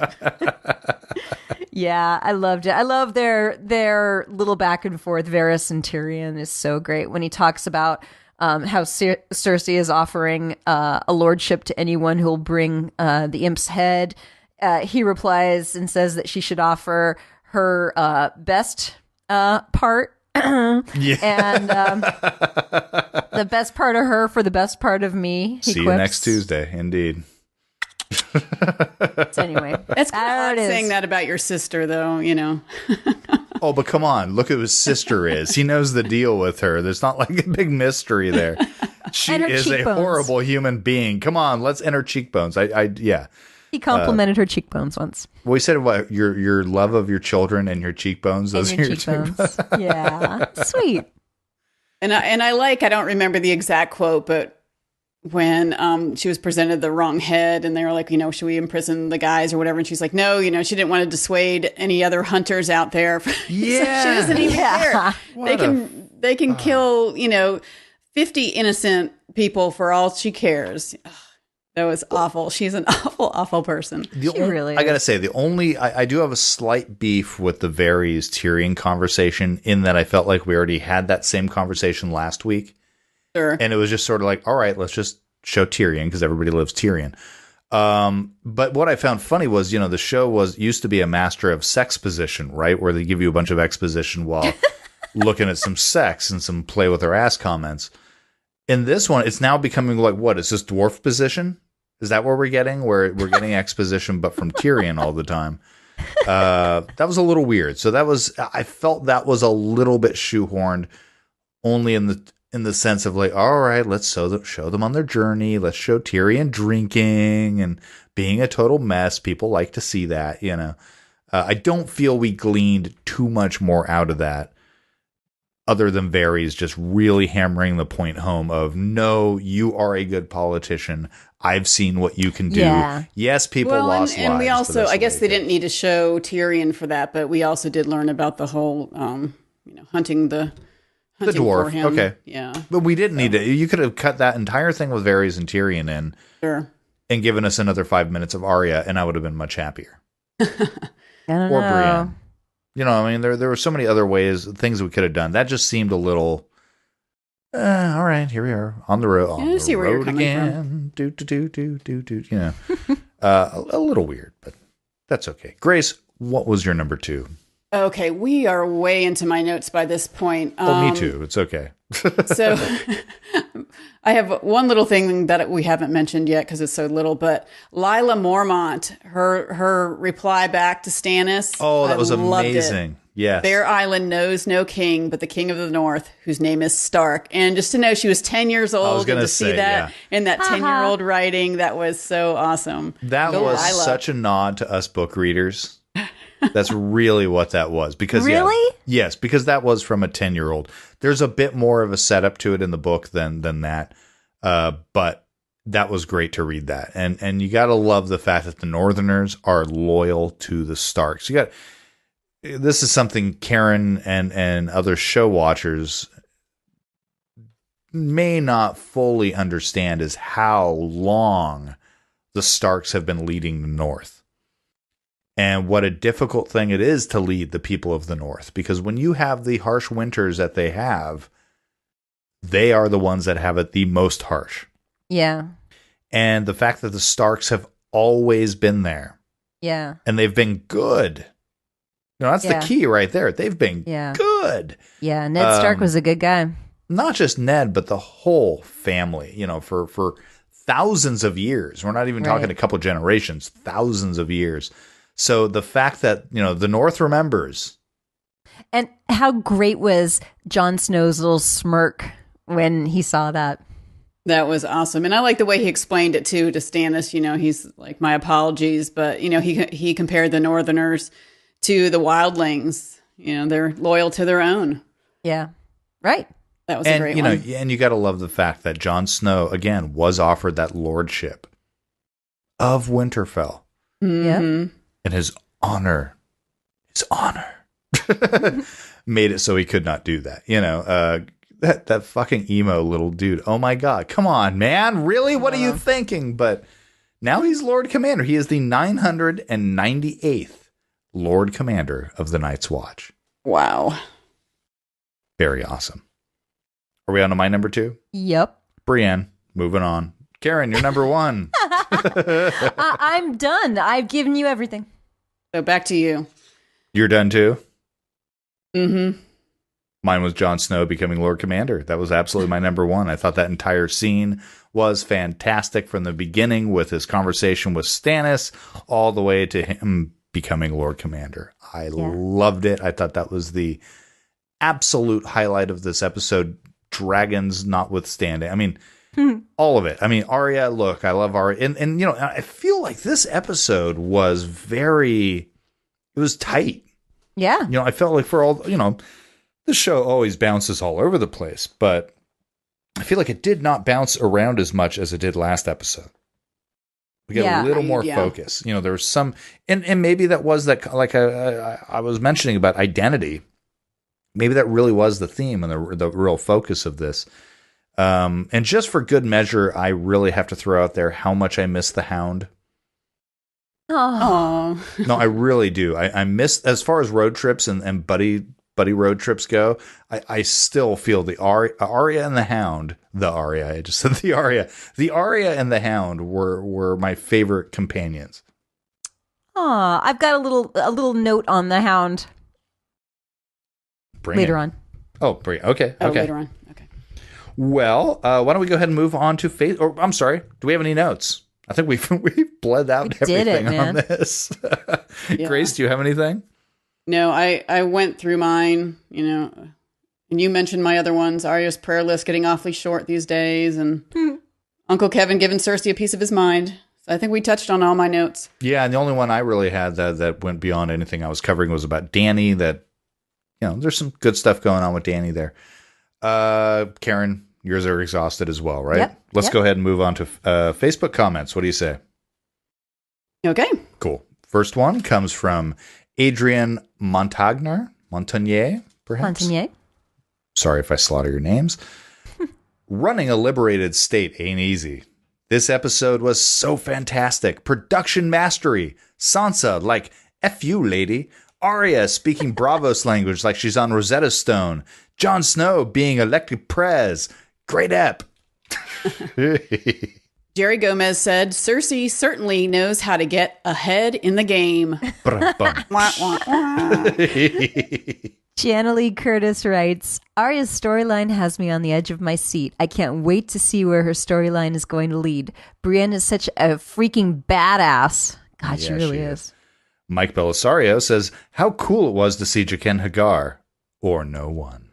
Yeah, I loved it. I love their little back and forth. Varys and Tyrion is so great when he talks about how Cersei is offering a lordship to anyone who'll bring the imp's head. He replies and says that she should offer her best part. And the best part of her for the best part of me. See you next Tuesday, indeed. So anyway, that's kind of odd saying that about your sister, though. Oh, but come on, look who his sister is. He knows the deal with her. There's not a big mystery there. She is a horrible human being. Come on, let's enter cheekbones. Yeah. He complimented her cheekbones once. We said what your love of your children and your cheekbones. Those And are your your cheekbones. Yeah. Sweet. And I don't remember the exact quote, but when she was presented the wrong head and they were like, should we imprison the guys or whatever? And she's like, no, she didn't want to dissuade any other hunters out there. Yeah. She doesn't even care. What They can kill, 50 innocent people for all she cares. Ugh, that was awful. She's an awful, awful person. Really I got to is. say, I do have a slight beef with the Varys Tyrion conversation in that I felt like we already had that same conversation last week. Sure. And it was just sort of like, all right, let's just show Tyrion because everybody loves Tyrion. But what I found funny was, the show used to be a master of sex position, right? Where they give you a bunch of exposition while looking at some sex and some play with her ass comments. In this one, it's now becoming like, what is this, dwarf position? Is that what we're getting? Where we're getting exposition, but from Tyrion all the time. That was a little weird. So I felt that was a little bit shoehorned, only in the sense of like, all right, let's show them on their journey. Let's show Tyrion drinking and being a total mess. People like to see that, I don't feel we gleaned too much more out of that, other than Varys just really hammering the point home of, no, you are a good politician. I've seen what you can do. Yeah. Yes, people lost lives. And we also, I guess they did. didn't need to show Tyrion for that, but we also did learn about the whole, hunting the dwarf. for him. Okay. Yeah. But we didn't need to. You could have cut that entire thing with Varys and Tyrion in Sure. and given us another 5 minutes of Arya, and I would have been much happier. I don't Or know. Brienne. There were so many other things we could have done. That just seemed a little, all right, here we are on the road, I see where you're road coming again. Do. A little weird, but that's okay. Grace, what was your number 2? Okay, we are way into my notes by this point. Me too. It's okay. So I have one little thing that we haven't mentioned yet because it's so little, but Lila Mormont, her reply back to Stannis. Oh, that I was loved it. amazing. Yes. Their island knows no king but the king of the north, whose name is Stark. And just to know she was 10 years old, I was gonna and to see say, that in that 10-year-old writing, that was so awesome. That Go was Lila. such a nod to us book readers. That's really what that was. Because Really? Yes, because that was from a 10-year-old. There's a bit more of a setup to it in the book than that. But that was great to read that. And you got to love the fact that the Northerners are loyal to the Starks. This is something Karen and other show watchers may not fully understand, is how long the Starks have been leading the North. And what a difficult thing it is to lead the people of the North. Because when you have the harsh winters that they have, they are the ones that have it the most harsh. Yeah. And the fact that the Starks have always been there. Yeah. And they've been good. That's Yeah. the key right there. They've been good. Yeah. Ned Stark was a good guy. Not just Ned, but the whole family, for thousands of years. We're not even talking Right. a couple generations, thousands of years. So the fact that, the North remembers. And how great was Jon Snow's little smirk when he saw that? That was awesome. And I like the way he explained it too to Stannis. He's like, my apologies, but he compared the Northerners to the wildlings. They're loyal to their own. Yeah. Right. That was a great one. And you got to love the fact that Jon Snow again was offered that lordship of Winterfell. Yeah. And his honor made it so he could not do that. That fucking emo little dude. Oh my God. Come on, man. Really? What are you thinking? But now he's Lord Commander. He is the 998th Lord Commander of the Night's Watch. Wow. Very awesome. Are we on to my number 2? Yep. Brienne, moving on. Karen, you're number 1. I'm done. I've given you everything. So back to you. You're done too? Mm-hmm. Mine was Jon Snow becoming Lord Commander. That was absolutely my number 1. I thought that entire scene was fantastic from the beginning with his conversation with Stannis all the way to him becoming Lord Commander. I loved it. I thought that was the absolute highlight of this episode, dragons notwithstanding. I mean, All of it. I mean, Arya, look, I love Arya. And you know, I feel like this episode was it was tight. Yeah. You know, I felt like for all, you know, the show always bounces all over the place, but I feel like it did not bounce around as much as it did last episode. We got a little more focus. You know, there was some, and maybe that was that, like I was mentioning about identity. Maybe that really was the theme and the real focus of this. And just for good measure, I really have to throw out there how much I miss the Hound. Oh, No, I really do. I miss, as far as road trips and buddy road trips go, I still feel the Arya and the Hound. The Arya, I just said the Arya. The Arya and the Hound were my favorite companions. I've got a little note on the Hound. Later on. Oh, okay. later on. Okay. Well, why don't we go ahead and move on to Or I'm sorry. Do we have any notes? I think we bled out everything on this. Yeah. Grace, do you have anything? No, I went through mine, you know, and you mentioned my other ones. Arya's prayer list getting awfully short these days, and Uncle Kevin giving Cersei a piece of his mind. So I think we touched on all my notes. Yeah, and the only one I really had that went beyond anything I was covering was about Dany. That, you know, there's some good stuff going on with Dany there. Karen, yours are exhausted as well, right? Yep. Let's go ahead and move on to Facebook comments. What do you say? Okay. Cool. First one comes from Adrian Montagnier, perhaps? Montagnier. Sorry if I slaughter your names. Running a liberated state ain't easy. This episode was so fantastic. Production mastery. Sansa, like, F you, lady. Arya speaking Bravos language like she's on Rosetta Stone. Jon Snow being elected prez. Great ep. Jerry Gomez said, Cersei certainly knows how to get ahead in the game. Jana Lee Curtis writes, Arya's storyline has me on the edge of my seat. I can't wait to see where her storyline is going to lead. Brienne is such a freaking badass. God, Yeah, she really she is. Mike Belisario says, how cool it was to see Jaqen Hagar. Or no one.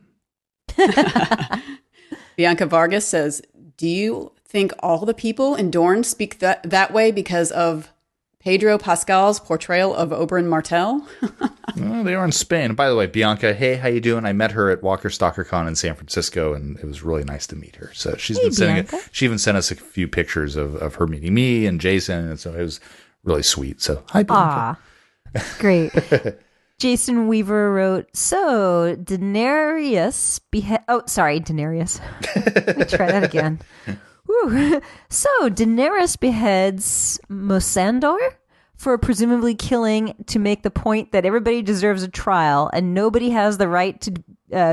Bianca Vargas says, do you think all the people in Dorne speak that way because of Pedro Pascal's portrayal of Oberyn Martell? Well, they are in Spain. By the way, Bianca, hey, how you doing? I met her at Walker Stalker Con in San Francisco, and it was really nice to meet her. So she's been sending she even sent us a few pictures of her meeting me and Jason, and so it was really sweet. So hi, Bianca. Aw, great. Jason Weaver wrote, so Daenerys Daenerys. Let me try that again. Whew. So Daenerys beheads Mosandor for presumably killing to make the point that everybody deserves a trial and nobody has the right to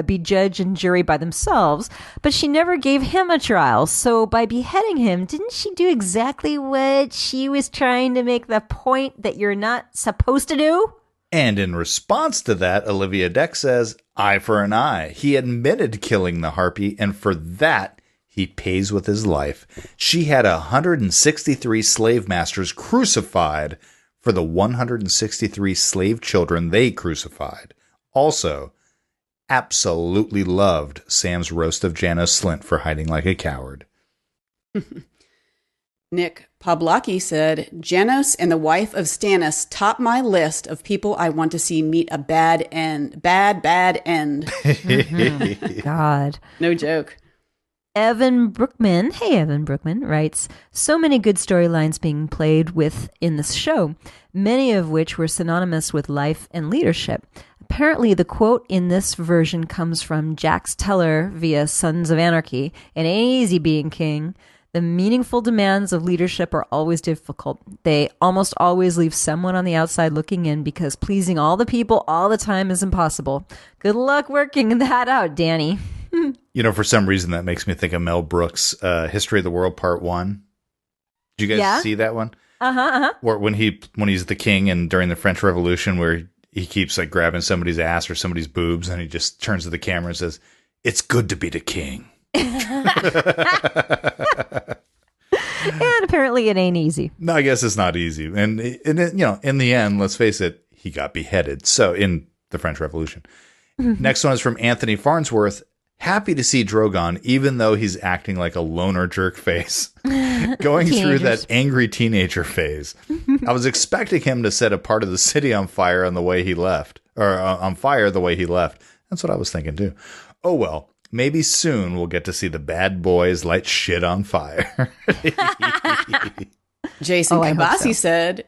be judge and jury by themselves, but she never gave him a trial. So by beheading him, didn't she do exactly what she was trying to make the point that you're not supposed to do? And in response to that, Olivia Deck says, eye for an eye. He admitted killing the Harpy, and for that, he pays with his life. She had 163 slave masters crucified for the 163 slave children they crucified. Also, absolutely loved Sam's roast of Janos Slynt for hiding like a coward. Nick Pawlowski said, Janos and the wife of Stannis top my list of people I want to see meet a bad end. Bad end. God. No joke. Evan Brookman writes, so many good storylines being played with in this show, many of which were synonymous with life and leadership. Apparently, the quote in this version comes from Jax Teller via Sons of Anarchy. It ain't easy being king. The meaningful demands of leadership are always difficult. They almost always leave someone on the outside looking in because pleasing all the people all the time is impossible. Good luck working that out, Danny. You know, for some reason, that makes me think of Mel Brooks' History of the World Part 1. Did you guys see that one? Where when he's the king and during the French Revolution, where he keeps like grabbing somebody's ass or somebody's boobs, and he just turns to the camera and says, "It's good to be the king." And apparently it ain't easy. No, I guess it's not easy. And you know, in the end, let's face it, he got beheaded. So in the French Revolution. Next one is from Anthony Farnsworth. happy to see Drogon, even though he's acting like a loner jerk face, going through that angry teenager phase. I was expecting him to set a part of the city on fire on the way he left, or on fire the way he left. That's what I was thinking too. Oh well, maybe soon we'll get to see the bad boys light shit on fire. Jason Kabasi said,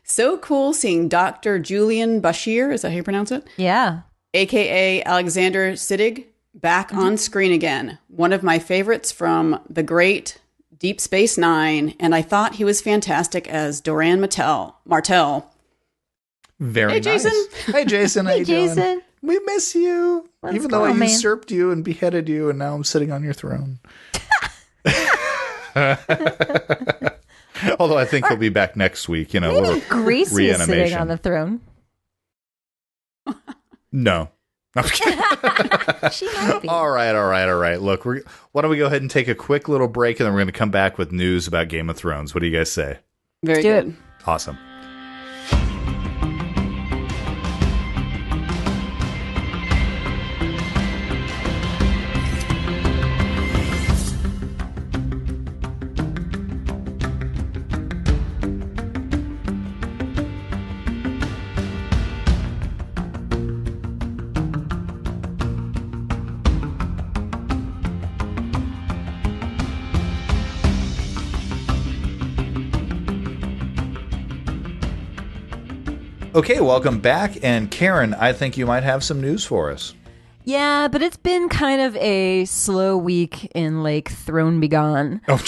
so cool seeing Dr. Julian Bashir, is that how you pronounce it? Yeah. AKA Alexander Siddig, back on screen again. One of my favorites from the great Deep Space Nine, and I thought he was fantastic as Doran Martell. Very Hey, nice. Jason. Hey, Jason. How Hey, you Jason. doing? We miss you. What's Even though I going on, man? usurped you and beheaded you, and now I'm sitting on your throne. Although I think he'll be back next week. You know, Maybe Gracie is sitting reanimation. on the throne. No. I'm kidding. She might be. All right. Look, why don't we go ahead and take a quick little break, and then we're going to come back with news about Game of Thrones. What do you guys say? Very Do good. it. Awesome. Okay, welcome back. And Karen, I think you might have some news for us. Yeah, but it's been kind of a slow week in Lake Throne Begone. Oh,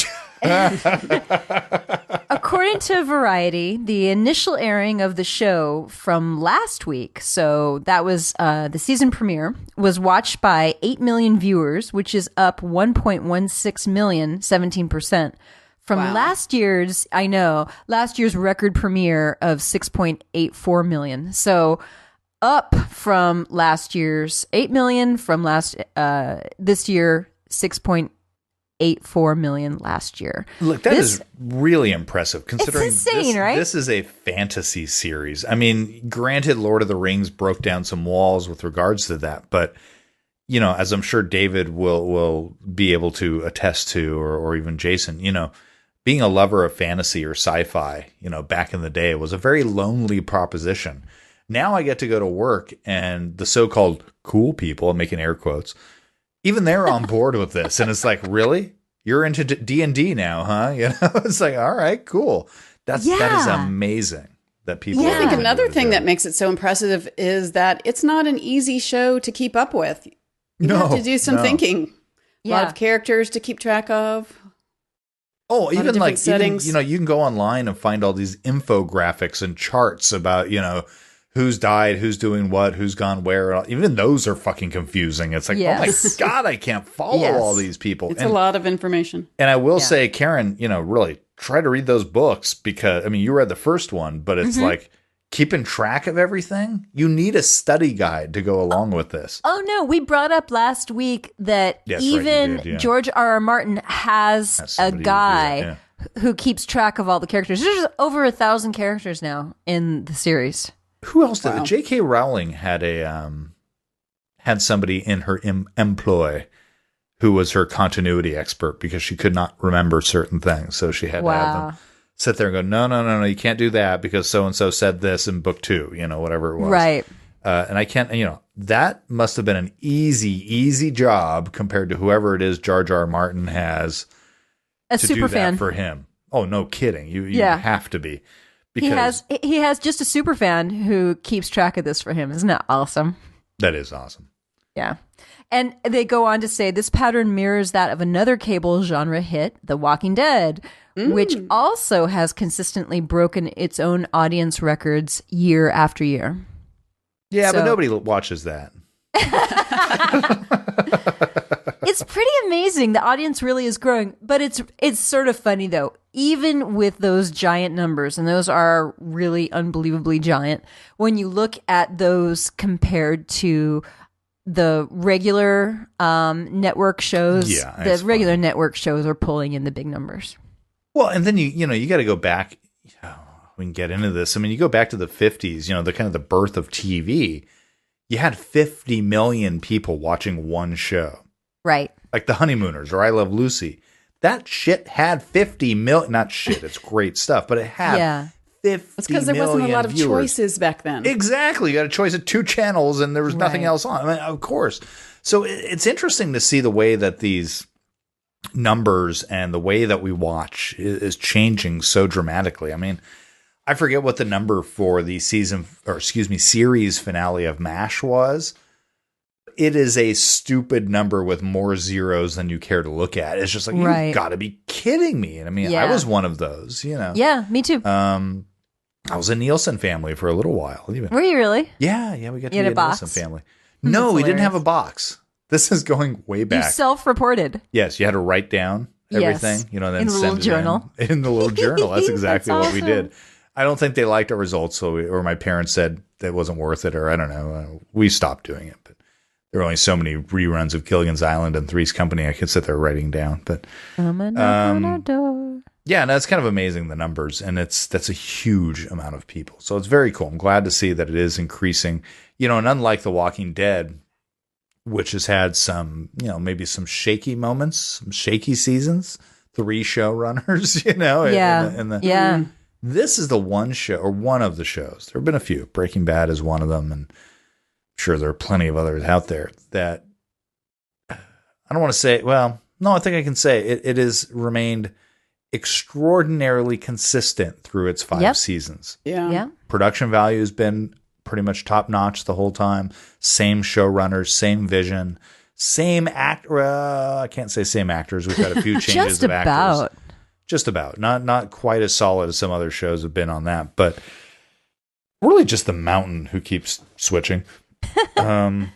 According to Variety, the initial airing of the show from last week, so that was the season premiere, was watched by 8 million viewers, which is up 1.16 million, 17%. From last year's record premiere of 6.84 million. So up from last year's 8 million, from this year 6.84 million last year. Look, that is really impressive considering it's insane, right? This is a fantasy series. I mean, granted, Lord of the Rings broke down some walls with regards to that, but you know, as I'm sure David will be able to attest to, or even Jason, you know, being a lover of fantasy or sci-fi, you know, back in the day was a very lonely proposition. Now I get to go to work and the so-called cool people, I'm making air quotes, even they're on board with this. And it's like, really? You're into D&D now, huh? You know, it's like, all right, cool. That is amazing that people. I think another thing that makes it so impressive is that it's not an easy show to keep up with. You have to do some thinking. A lot of characters to keep track of. Oh, even like settings. You know, you can go online and find all these infographics and charts about, you know, who's died, who's doing what, who's gone where. Even those are fucking confusing. It's like, oh my God, I can't follow all these people. It's a lot of information. And I will say, Karen, you know, really try to read those books because, I mean, you read the first one, but it's like keeping track of everything. You need a study guide to go along with this. Oh, no. We brought up last week that George R.R. Martin has a guy who keeps track of all the characters. There's over 1,000 characters now in the series. Who else did it? J.K. Rowling had had somebody in her employ who was her continuity expert because she could not remember certain things. So she had to have them sit there and go, no, you can't do that because so-and-so said this in book 2, you know, whatever it was. Right. And I can't, you know, that must have been an easy job compared to whoever it is Jar Jar Martin has A to super do fan. that for him. Oh, no kidding. You have to be. Because he has just a super fan who keeps track of this for him. Isn't that awesome? That is awesome. Yeah. And they go on to say this pattern mirrors that of another cable genre hit, The Walking Dead, which also has consistently broken its own audience records year after year. Yeah, but nobody watches that. It's pretty amazing. The audience really is growing, but it's sort of funny though. Even with those giant numbers, and those are really unbelievably giant, when you look at those compared to the regular network shows, the regular network shows are pulling in the big numbers. Well, and then you got to go back. We can get into this. I mean, you go back to the 50s, you know, the kind of the birth of TV. you had 50 million people watching one show. Right. Like The Honeymooners or I Love Lucy. That shit had 50 million. Not shit, it's great stuff, but it had 50 It's because there wasn't a lot of viewers. choices back then. Exactly. You got a choice of 2 channels and there was nothing else on. I mean, of course. So it's interesting to see the way that these numbers and the way that we watch is changing so dramatically. I mean, I forget what the number for the series finale of MASH was. It is a stupid number with more zeros than you care to look at. It's just like, you've got to be kidding me. And I mean, I was one of those, you know. Yeah, me too. I was a Nielsen family for a little while. Even. Were you really? Yeah, we got to be a Nielsen family. That's No, we didn't hilarious. have a box. This is going way You back. self-reported. Yes, you had to write down everything, you know, and then In the send little it journal. In the little journal. That's exactly That's what we awesome. did. I don't think they liked our results, or my parents said that wasn't worth it, or I don't know. We stopped doing it, but there were only so many reruns of Gilligan's Island and Three's Company I could sit there writing down. But On our door. yeah, no, it's kind of amazing, the numbers, and that's a huge amount of people. So it's very cool. I'm glad to see that it is increasing. You know, and unlike The Walking Dead, which has had some, you know, maybe some shaky moments, some shaky seasons, 3 showrunners, you know. Yeah. This is the one show, or one of the shows. There have been a few. Breaking Bad is one of them, and I'm sure there are plenty of others out there that I don't want to say, well, no, I think I can say it has remained extraordinarily consistent through its 5 seasons. Yeah. Production value has been pretty much top notch the whole time. Same showrunners, same vision, same actor. I can't say same actors. We've had a few changes of actors. Just about. Not quite as solid as some other shows have been on that, but really just the mountain who keeps switching. Well,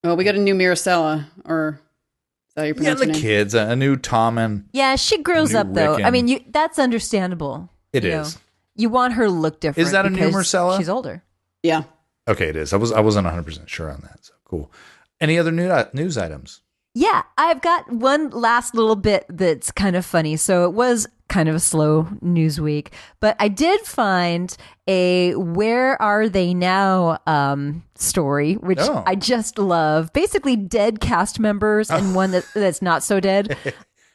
we got a new Miracella, or is that how you pronounce the her name? kids, a new Tom and Yeah, she grows New up though. Rick I mean, that's understandable. It you is. know. You want her to look different. Is that a new because Marcella? She's older. Yeah. Okay, it is. I wasn't 100% sure on that. So cool. Any other news items? Yeah, I've got one last little bit that's kind of funny. So it was kind of a slow news week, but I did find a "Where Are They Now" story, which I just love. Basically, dead cast members and one that's not so dead.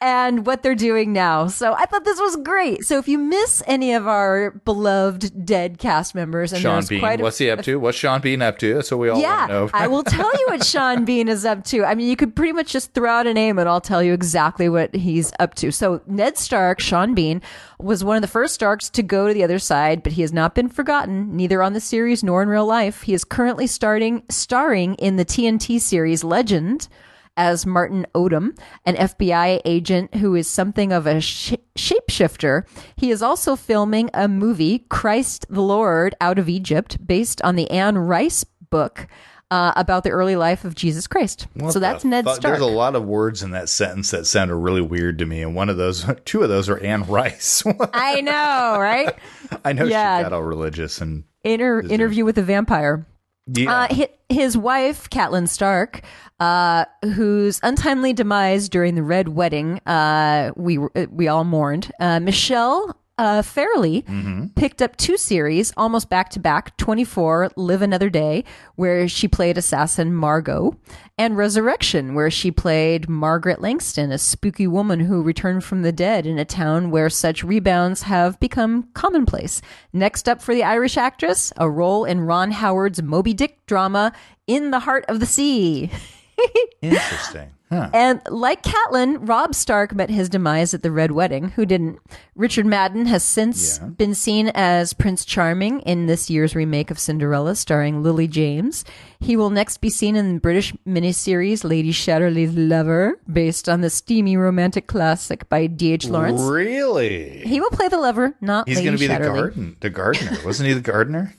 And what they're doing now. So I thought this was great. So if you miss any of our beloved dead cast members, and Sean there's Bean, quite what's he up to? What's Sean Bean up to? That's what we all want to know. I will tell you what Sean Bean is up to. I mean, you could pretty much just throw out a name and I'll tell you exactly what he's up to. So Ned Stark, Sean Bean, was one of the first Starks to go to the other side, but he has not been forgotten, neither on the series nor in real life. He is currently starring in the TNT series Legend as Martin Odom, an FBI agent who is something of a shapeshifter. He is also filming a movie, Christ the Lord Out of Egypt, based on the Anne Rice book about the early life of Jesus Christ. So that's Ned Stark. There's a lot of words in that sentence that sounded really weird to me, and 2 of those are Anne Rice. I know, right? I know she got all religious and Interview with the Vampire. Yeah. His wife, Catelyn Stark, whose untimely demise during the Red Wedding, we all mourned. Michelle Fairley picked up 2 series almost back to back: 24, Live Another Day, where she played assassin Margot, and Resurrection, where she played Margaret Langston, a spooky woman who returned from the dead in a town where such rebounds have become commonplace. Next up for the Irish actress, a role in Ron Howard's Moby Dick drama, In the Heart of the Sea. Interesting. Huh. And like Catelyn, Robb Stark met his demise at the Red Wedding. Who didn't? Richard Madden has since been seen as Prince Charming in this year's remake of Cinderella, starring Lily James. He will next be seen in the British miniseries Lady Chatterley's Lover, based on the steamy romantic classic by D.H. Lawrence. Really? He will play the lover, not He's Lady going to be Chatterley. the gardener. Wasn't he the gardener?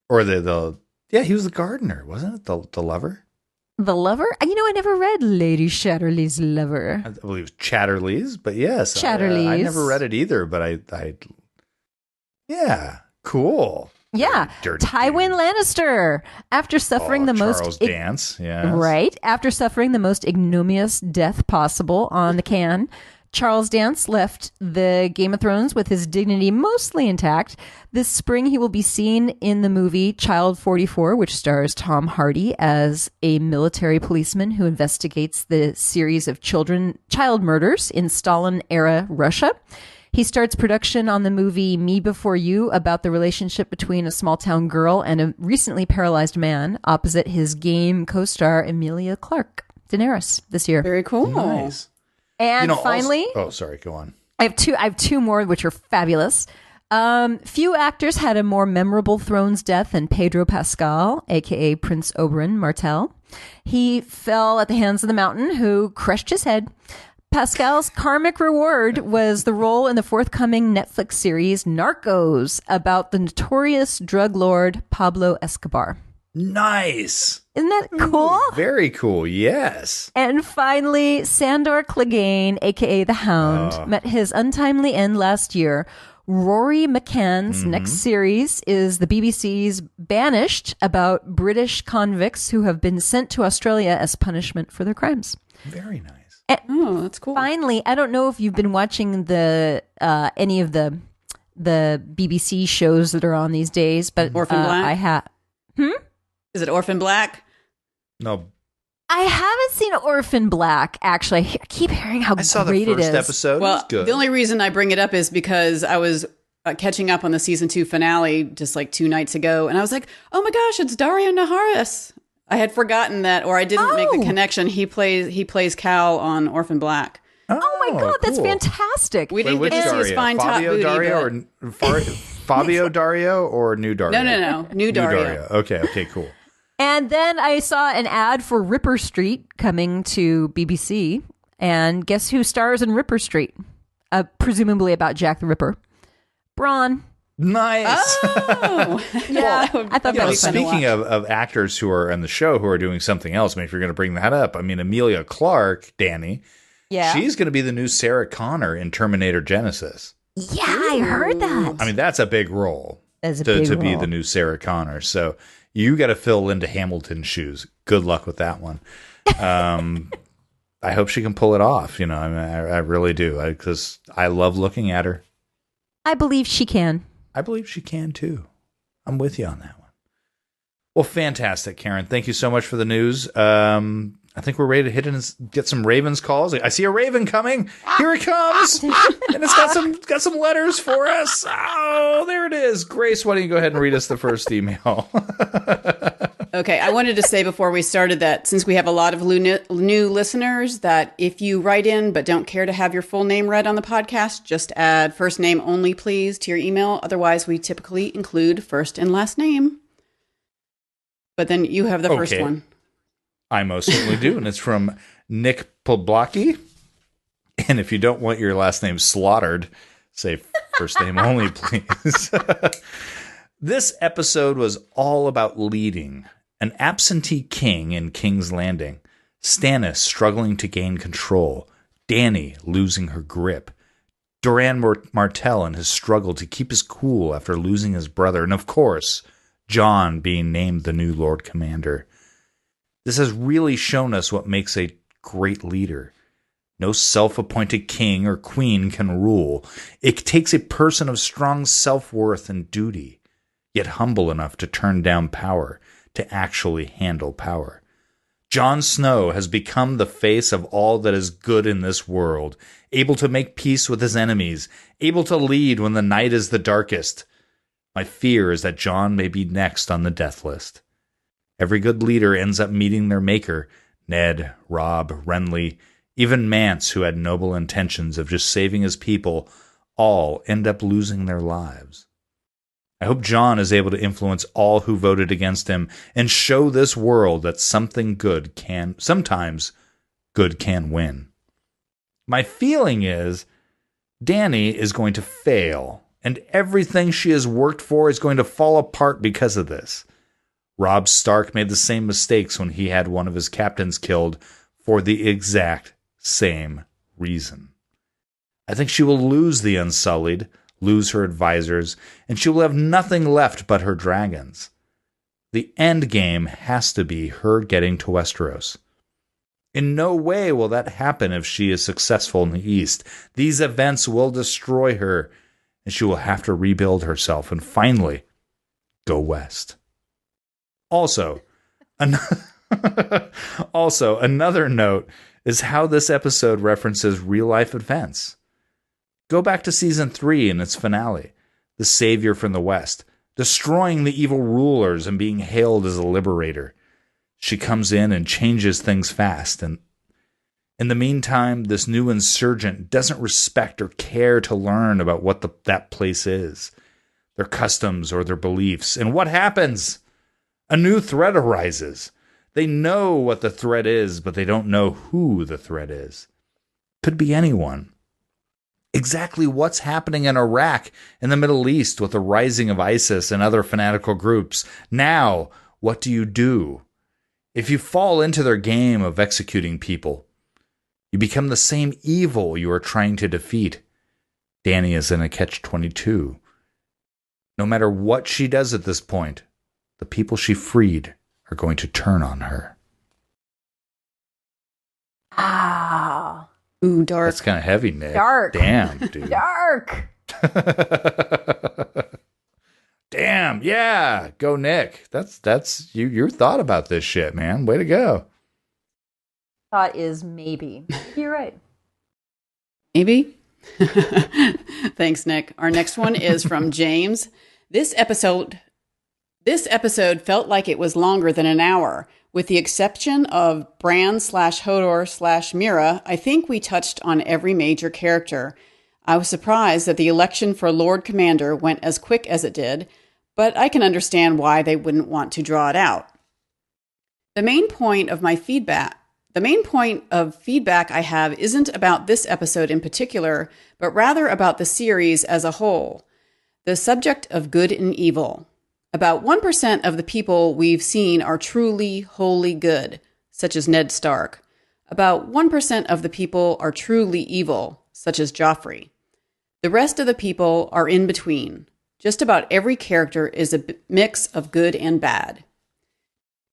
Or yeah, he was the gardener, wasn't it? The lover? The lover? You know, I never read Lady Chatterley's Lover. I believe it was Chatterley's, but yes. Chatterley's. I never read it either, but I yeah, cool. Yeah, Dirty Tywin dude. Lannister, after suffering the Charles most Dance, yeah, right after suffering the most ignominious death possible on the can, Charles Dance left the Game of Thrones with his dignity mostly intact. This spring, he will be seen in the movie Child 44, which stars Tom Hardy as a military policeman who investigates the series of child murders in Stalin-era Russia. He starts production on the movie Me Before You, about the relationship between a small-town girl and a recently paralyzed man, opposite his Game co-star Emilia Clarke, Daenerys, this year. Very cool. Nice. And finally... sorry, go on. I have two more, which are fabulous. Few actors had a more memorable Thrones death than Pedro Pascal, a.k.a. Prince Oberyn Martell. He fell at the hands of the Mountain, who crushed his head. Pascal's karmic reward was the role in the forthcoming Netflix series Narcos, about the notorious drug lord Pablo Escobar. Nice. Isn't that cool? Very cool, yes. And finally, Sandor Clegane, a.k.a. The Hound, met his untimely end last year. Rory McCann's next series is the BBC's Banished, about British convicts who have been sent to Australia as punishment for their crimes. Very nice. Oh, that's cool. Finally, I don't know if you've been watching any of the BBC shows that are on these days, but Orphan Black? I have. Is it Orphan Black? No. I haven't seen Orphan Black, actually. I keep hearing how I saw great the first it is. episode. It was Well, good. the only reason I bring it up is because I was catching up on the season 2 finale just like 2 nights ago, and I was like, oh my gosh, it's Dario Naharis. I had forgotten that, or I didn't make the connection. He plays Cal on Orphan Black. Oh my God, that's cool. fantastic. We didn't Which get to see his Dario? fine top Fabio booty, Dario but... Fabio Dario or New Dario? No. New Dario. Okay, cool. And then I saw an ad for Ripper Street coming to BBC. And guess who stars in Ripper Street? Presumably about Jack the Ripper. Braun. Nice. Oh, Yeah, I thought that was fun to Speaking watch. of actors who are in the show who are doing something else, I mean, if you're going to bring that up, I mean, Emilia Clarke, Danny, Yeah. she's going to be the new Sarah Connor in Terminator Genesis. Yeah, I heard that. I mean, that's a big role That's a to big be role. the new Sarah Connor. So you got to fill Linda Hamilton's shoes. Good luck with that one. I hope she can pull it off. You know, I mean, I really do, because I love looking at her. I believe she can. I believe she can too. I'm with you on that one. Well, fantastic, Karen. Thank you so much for the news. I think we're ready to hit and get some Ravens calls. I see a Raven coming. Here it comes, and it's got some letters for us. Oh, there it is. Grace, why don't you go ahead and read us the first email? Okay, I wanted to say before we started that since we have a lot of new listeners, that if you write in but don't care to have your full name read on the podcast, just add first name only, please, to your email. Otherwise, we typically include first and last name. But then you have the first one. I most certainly do, and it's from Nick Poblacki. And if you don't want your last name slaughtered, say first name only, please. This episode was all about leading. An absentee king in King's Landing, Stannis struggling to gain control, Dany losing her grip, Doran Martell and his struggle to keep his cool after losing his brother, and of course, Jon being named the new Lord Commander. This has really shown us what makes a great leader. No self-appointed king or queen can rule. It takes a person of strong self-worth and duty, yet humble enough to turn down power, to actually handle power. Jon Snow has become the face of all that is good in this world, able to make peace with his enemies, able to lead when the night is the darkest. My fear is that Jon may be next on the death list. Every good leader ends up meeting their maker. Ned, Robb, Renly, even Mance, who had noble intentions of just saving his people, all end up losing their lives. I hope Jon is able to influence all who voted against him and show this world that sometimes good can win. My feeling is Dany is going to fail, and everything she has worked for is going to fall apart because of this. Robb Stark made the same mistakes when he had one of his captains killed for the exact same reason. I think she will lose the Unsullied, lose her advisors, and she will have nothing left but her dragons. The end game has to be her getting to Westeros. In no way will that happen if she is successful in the East. These events will destroy her, and she will have to rebuild herself and finally go west. Also, another note is how this episode references real-life events. Go back to Season 3 and its finale, the savior from the West, destroying the evil rulers and being hailed as a liberator. She comes in and changes things fast, and in the meantime, this new insurgent doesn't respect or care to learn about what that place is, their customs or their beliefs. And what happens? A new threat arises. They know what the threat is, but they don't know who the threat is. Could be anyone. Exactly what's happening in Iraq, in the Middle East, with the rising of ISIS and other fanatical groups. Now, what do you do? If you fall into their game of executing people, you become the same evil you are trying to defeat. Danny is in a catch-22. No matter what she does at this point, the people she freed are going to turn on her. Ah. Ooh, dark. That's kind of heavy, Nick. Dark. Damn, dude. Dark. Damn, yeah. Go, Nick. That's you thought about this shit, man. Way to go. Thought is maybe. You're right. Maybe. Thanks, Nick. Our next one is from James. This episode felt like it was longer than an hour. With the exception of Bran/Hodor/Mira, I think we touched on every major character. I was surprised that the election for Lord Commander went as quick as it did, but I can understand why they wouldn't want to draw it out. The main point of feedback I have isn't about this episode in particular, but rather about the series as a whole. The subject of good and evil. About 1% of the people we've seen are truly wholly good, such as Ned Stark. About 1% of the people are truly evil, such as Joffrey. The rest of the people are in between. Just about every character is a mix of good and bad.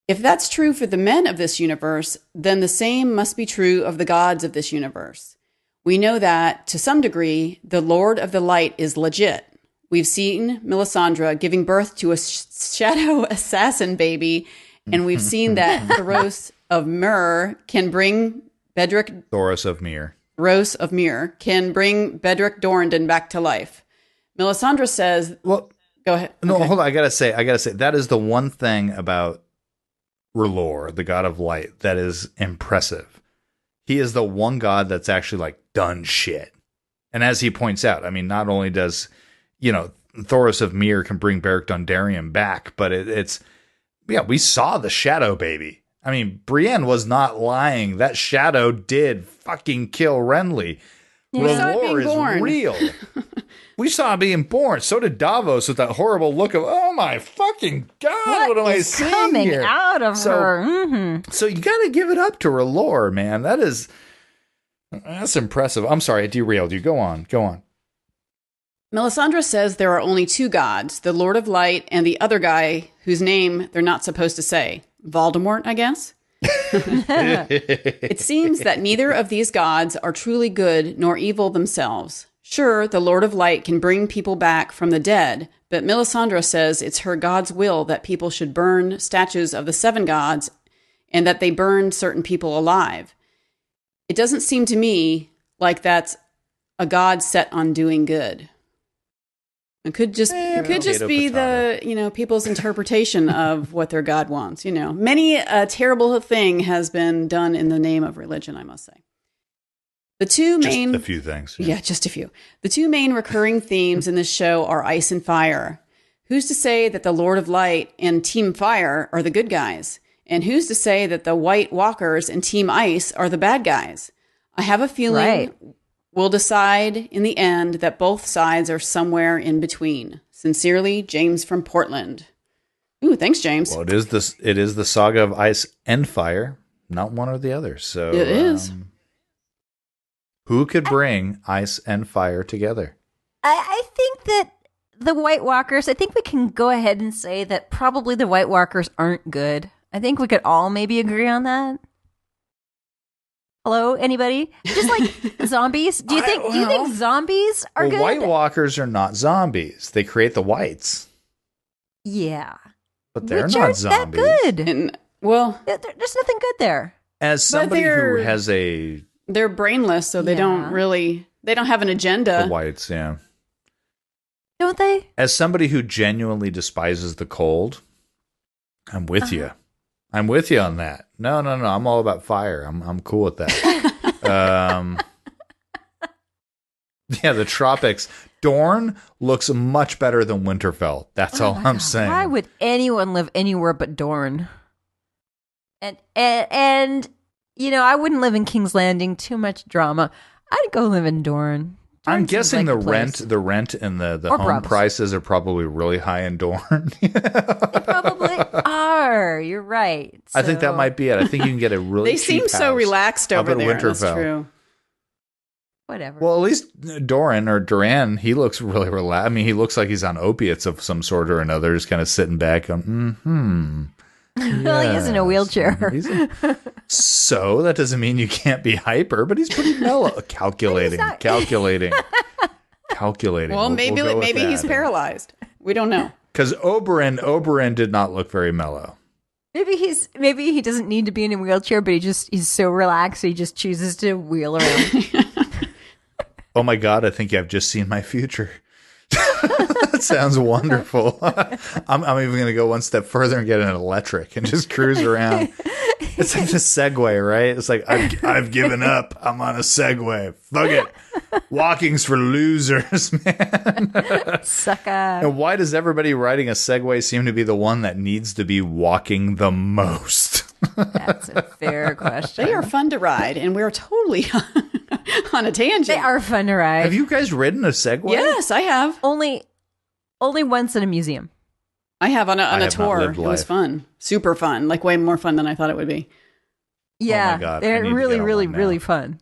If that's true for the men of this universe, then the same must be true of the gods of this universe. We know that, to some degree, the Lord of the Light is legit. We've seen Melisandre giving birth to a shadow assassin baby, and we've seen that Thoros of Myr can bring Bedrick... Thoros of Myr. Thoros of Myr can bring Bedrick Dorndon back to life. Melisandre says... Well, go ahead. No, okay. Hold on. I gotta say, that is the one thing about R'hllor, the god of light, that is impressive. He is the one god that's actually, like, done shit. And as he points out, I mean, not only does... Thoros of Myr can bring Beric Dondarrion back, but we saw the shadow baby. I mean, Brienne was not lying. That shadow did fucking kill Renly. R'hllor is real. We saw it being born. So did Davos with that horrible look of, oh my fucking God, what am I seeing coming here? out of her? Mm-hmm. So you got to give it up to R'hllor, man. That's impressive. I'm sorry, I derailed you. Go on. Melisandre says there are only two gods, the Lord of Light and the other guy whose name they're not supposed to say. Voldemort, I guess? It seems that neither of these gods are truly good nor evil themselves. Sure, the Lord of Light can bring people back from the dead, but Melisandre says it's her God's will that people should burn statues of the seven gods and that they burned certain people alive. It doesn't seem to me like that's a god set on doing good. It could just be the, people's interpretation of what their God wants. Many a terrible thing has been done in the name of religion, I must say. Just a few things. Yeah, just a few. The two main recurring themes in this show are ice and fire. Who's to say that the Lord of Light and Team Fire are the good guys? And who's to say that the White Walkers and Team Ice are the bad guys? I have a feeling we'll decide in the end that both sides are somewhere in between. Sincerely, James from Portland. Ooh, thanks, James. Well, it is the saga of ice and fire, not one or the other. So it is. Who could bring ice and fire together? I think that the White Walkers, I think we can go ahead and say that probably the White Walkers aren't good. I think we could all maybe agree on that. Hello, anybody? Just like zombies. Do you think zombies are good? White Walkers are not zombies. They create the whites. Yeah. But they're Which not aren't zombies. that good. And well, There's nothing good there. As somebody who has they're brainless, so they don't have an agenda. the whites, yeah. Don't they? As somebody who genuinely despises the cold, I'm with you. I'm with you on that. No. I'm all about fire. I'm cool with that. Yeah, the tropics. Dorne looks much better than Winterfell. That's all I'm saying. Why would anyone live anywhere but Dorne? And I wouldn't live in King's Landing. Too much drama. I'd go live in Dorne. I'm Dorne seems guessing like the rent and the home Brubs. prices are probably really high in Dorne. They probably are. You're right. I think that So- might be it. I think you can get a really They cheap seem so house relaxed up over in there. That's Winterfell. true. Whatever. Well, at least Duran, he looks really relaxed. I mean, he looks like he's on opiates of some sort or another, just kind of sitting back going, Well, he is in a wheelchair. So that doesn't mean you can't be hyper, but he's pretty mellow. Calculating. Well, maybe he's paralyzed. We don't know. Because Oberyn did not look very mellow. Maybe he doesn't need to be in a wheelchair, but he's so relaxed he just chooses to wheel around. Oh my God, I think I've just seen my future. That sounds wonderful. I'm even going to go one step further and get an electric and just cruise around. It's like a Segway, right? It's like, I've given up. I'm on a Segway. Fuck it. Walking's for losers, man. Sucker. And why does everybody riding a Segway seem to be the one that needs to be walking the most? That's a fair question. They are fun to ride, and we're totally on a tangent. They are fun to ride. Have you guys ridden a Segway? Yes, I have. Only once in a museum. I have on a have not tour. lived It was life. fun. Super fun. Like way more fun than I thought it would be. Yeah, God, I need they're to really, get on really, one now. really fun.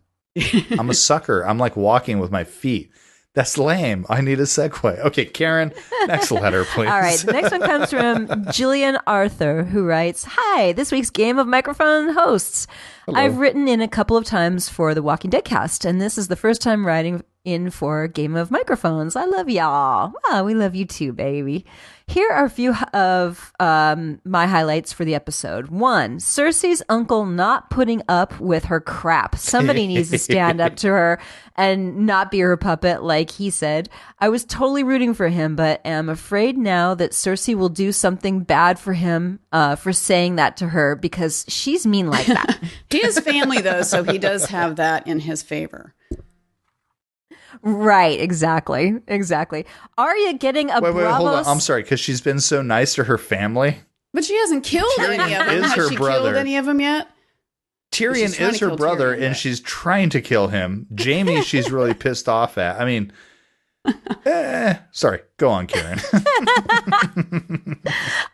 I'm a sucker. I'm like walking with my feet. That's lame. I need a Segway. Okay, Karen, next letter, please. All right, the next one comes from Jillian Arthur, who writes, "Hi, this week's Game of Microphone hosts. I've written in a couple of times for the Walking Dead cast, and this is the first time writing in for Game of Microphones. I love y'all. Wow, we love you too, baby. Here are a few of my highlights for the episode. 1, Cersei's uncle not putting up with her crap. Somebody needs to stand up to her and not be her puppet like he said. I was totally rooting for him, but am afraid now that Cersei will do something bad for him for saying that to her because she's mean like that." He is family, though, so he does have that in his favor. Right, exactly. Arya getting a Wait, hold on. Bravos. I'm sorry, because she's been so nice to her family. But she hasn't killed any of them. is Has her she brother. killed any of them yet? She's Tyrion trying is to her kill brother, Tyrion, and but- she's trying to kill him. Jamie, she's really pissed off at. I mean, sorry. Go on, Karen.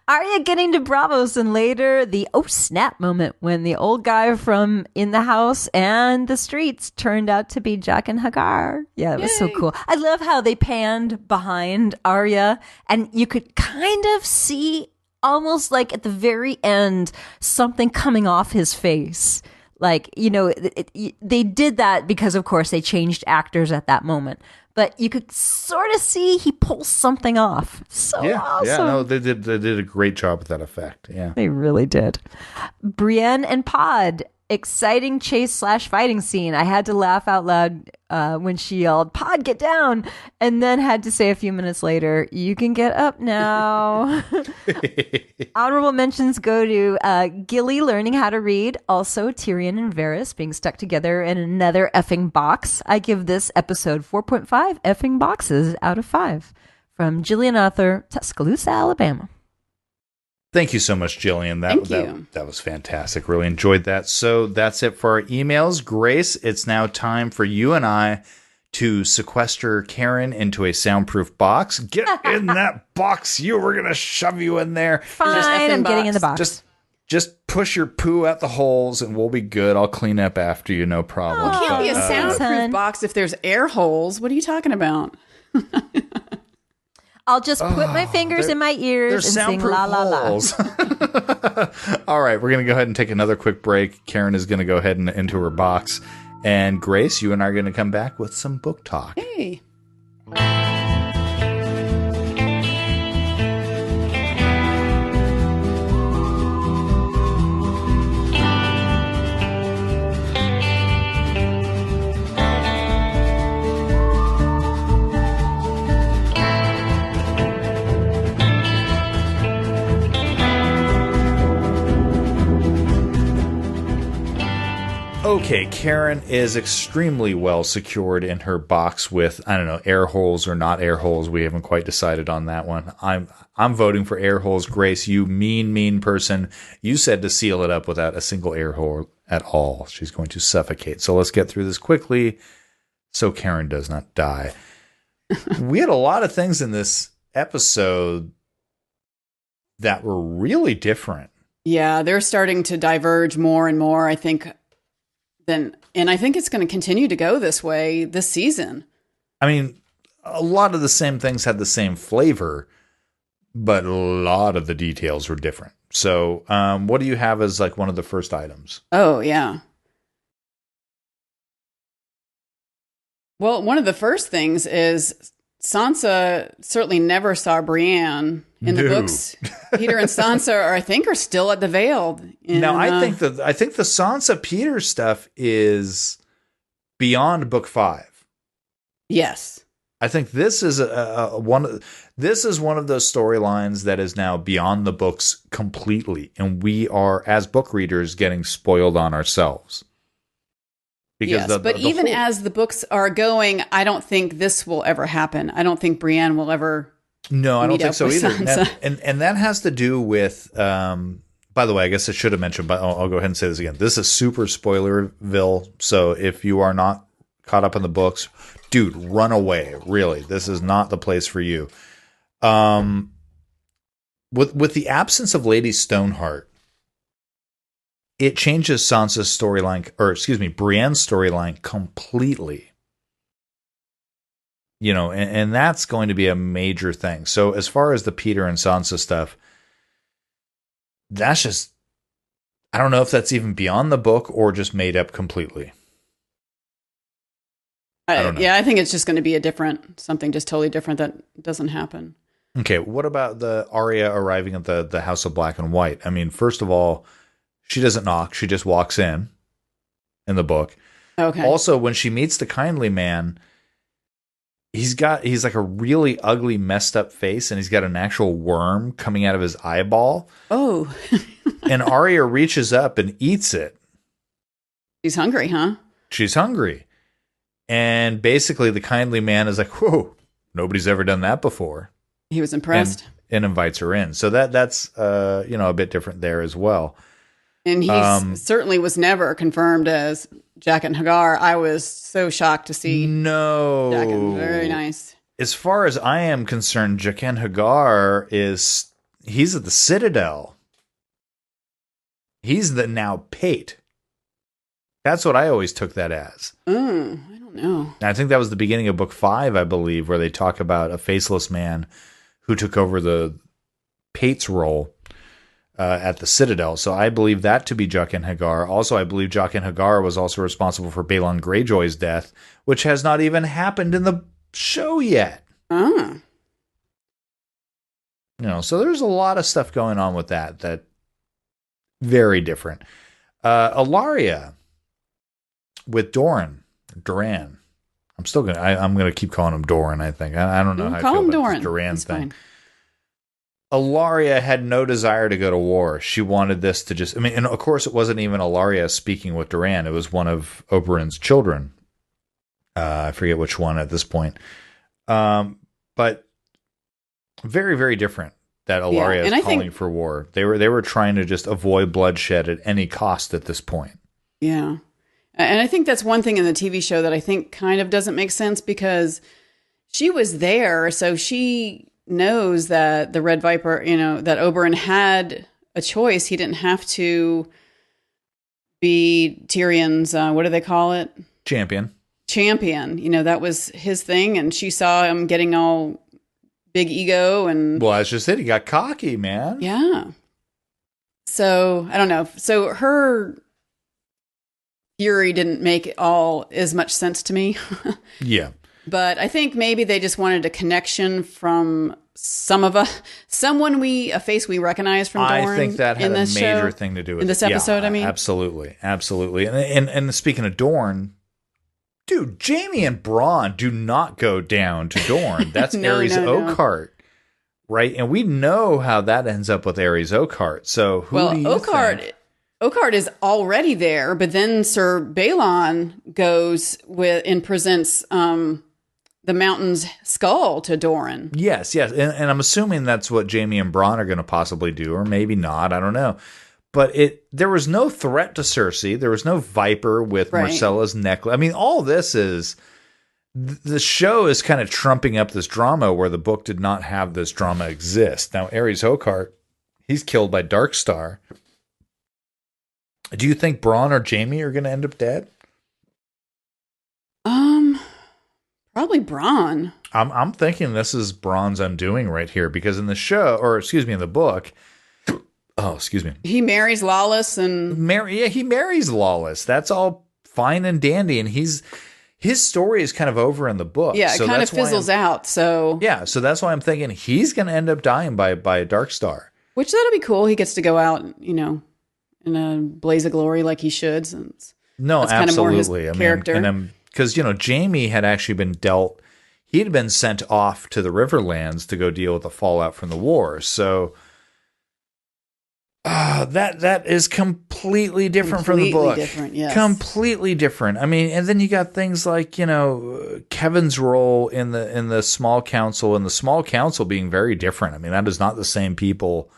Arya getting to Bravos, and later the oh snap moment when the old guy from In the House and the Streets turned out to be Jack and Hagar. Yeah, it was so Yay. cool. I love how they panned behind Arya, and you could kind of see almost like at the very end something coming off his face. Like, they did that because, of course, they changed actors at that moment. But you could sort of see he pulls something off. So awesome. Yeah, no, they did a great job with that effect. Yeah. They really did. Brienne and Pod, exciting chase/fighting scene. I had to laugh out loud when she yelled, "Pod, get down!" and then had to say a few minutes later, "You can get up now." Honorable mentions go to Gilly learning how to read. Also, Tyrion and Varys being stuck together in another effing box. I give this episode 4.5 effing boxes out of 5. From Jillian Arthur, Tuscaloosa, Alabama. Thank you so much, Jillian. Thank you. That was fantastic. Really enjoyed that. So that's it for our emails. Grace, it's now time for you and I to sequester Karen into a soundproof box. Get in that box. We're going to shove you in there. Fine, effing I'm getting in the box. box. Just push your poo at the holes and we'll be good. I'll clean up after you, no problem. It can't be a Thanks, soundproof hun. box if there's air holes. What are you talking about? I'll just put my fingers in my ears and sing la la la. All right, we're going to go ahead and take another quick break. Karen is going to go ahead and into her box. And Grace, you and I are going to come back with some book talk. Hey. Okay, Karen is extremely well secured in her box with, I don't know, air holes or not air holes. We haven't quite decided on that one. I'm voting for air holes. Grace, you mean person. You said to seal it up without a single air hole at all. She's going to suffocate. So let's get through this quickly so Karen does not die. We had a lot of things in this episode that were really different. Yeah, they're starting to diverge more and more, I think. And I think it's going to continue to go this way this season. I mean, a lot of the same things had the same flavor, but a lot of the details were different. So what do you have as like one of the first items? Oh, yeah. Well, one of the first things is Sansa certainly never saw Brienne in the books. Peter and Sansa are still at the Vale. Now, I think the Sansa Peter stuff is beyond book 5. Yes. I think this is one of those storylines that is now beyond the books completely, and we are, as book readers, getting spoiled on ourselves. Because yes, but even as the books are going, I don't think this will ever happen. I don't think Brienne will ever. No, I don't think so either. And that has to do with. By the way, I guess I should have mentioned, but I'll go ahead and say this again. This is super spoilerville, so if you are not caught up in the books, dude, run away. Really, this is not the place for you. With the absence of Lady Stoneheart, it changes Sansa's storyline, Brienne's storyline completely. You know, and that's going to be a major thing. So as far as the Peter and Sansa stuff, that's just, I don't know if that's even beyond the book or just made up completely. I don't know. Yeah, I think it's just going to be something just totally different that doesn't happen. Okay, what about the Arya arriving at the House of Black and White? I mean, first of all, she doesn't knock. She just walks in the book. Okay. Also, when she meets the kindly man, he's like a really ugly, messed up face, and he's got an actual worm coming out of his eyeball. Oh. And Arya reaches up and eats it. She's hungry, huh? She's hungry. And basically the kindly man is like, whoa, nobody's ever done that before. He was impressed. And invites her in. So that's a bit different there as well. And he certainly was never confirmed as Jaqen H'ghar. I was so shocked to see. No. Jaqen. Very nice. As far as I am concerned, Jaqen H'ghar he's at the Citadel. He's the now Pate. That's what I always took that as. I don't know. And I think that was the beginning of book 5, I believe, where they talk about a faceless man who took over the Pate's role at the Citadel. So I believe that to be Jaqen H'ghar. Also, I believe Jaqen H'ghar was also responsible for Balon Greyjoy's death, which has not even happened in the show yet. Ah. So there's a lot of stuff going on with that very different. Ilaria with Doran. I'm gonna keep calling him Doran. I think I don't know how I feel about this Duran thing. Fine. Ilaria had no desire to go to war. She wanted this to just. I mean, and of course, it wasn't even Ilaria speaking with Duran. It was one of Oberyn's children. I forget which one at this point. But very, very different. That Ilaria is calling for war. They were trying to just avoid bloodshed at any cost at this point. Yeah. And I think that's one thing in the TV show that I think kind of doesn't make sense because she was there. So she knows that the Red Viper, that Oberyn had a choice. He didn't have to be Tyrion's, what do they call it? Champion. That was his thing. And she saw him getting all big ego and Well, that's just it. He got cocky, man. yeah. So I don't know. So her fury didn't make all as much sense to me. Yeah. But I think maybe they just wanted a connection from a face we recognize from Dorne. I think that had a major thing to do with in this episode. Yeah, I mean, absolutely. And speaking of Dorne, dude, Jaime and Bronn do not go down to Dorne. That's Ares Oakheart, right? And we know how that ends up with Ares Oakheart. So who do you think? Oakheart is already there, but then Sir Balon goes and presents the mountain's skull to Doran. Yes. And I'm assuming that's what Jaime and Bronn are going to possibly do, or maybe not. I don't know. But there was no threat to Cersei. There was no Viper with Marcella's necklace. I mean, all this is... The show is kind of trumping up this drama where the book did not have this drama exist. Now, Ares Oakheart, he's killed by Darkstar. Do you think Bronn or Jaime are going to end up dead? Probably Bronn. I'm thinking this is Bronn's undoing right here because in the show, in the book, he marries Lawless and he marries Lawless. That's all fine and dandy, and his story is kind of over in the book. Yeah, it kind of fizzles out. So yeah, so that's why I'm thinking he's going to end up dying by Darkstar. Which that'll be cool. He gets to go out, in a blaze of glory like he should. Since no, that's absolutely. Kind of more his character. Because, Jaime had actually been he had been sent off to the Riverlands to go deal with the fallout from the war. So that is completely different from the book. Different, yes. Completely different. I mean, and then you got things like, Kevin's role in the small council, and the small council being very different. I mean, that is not the same people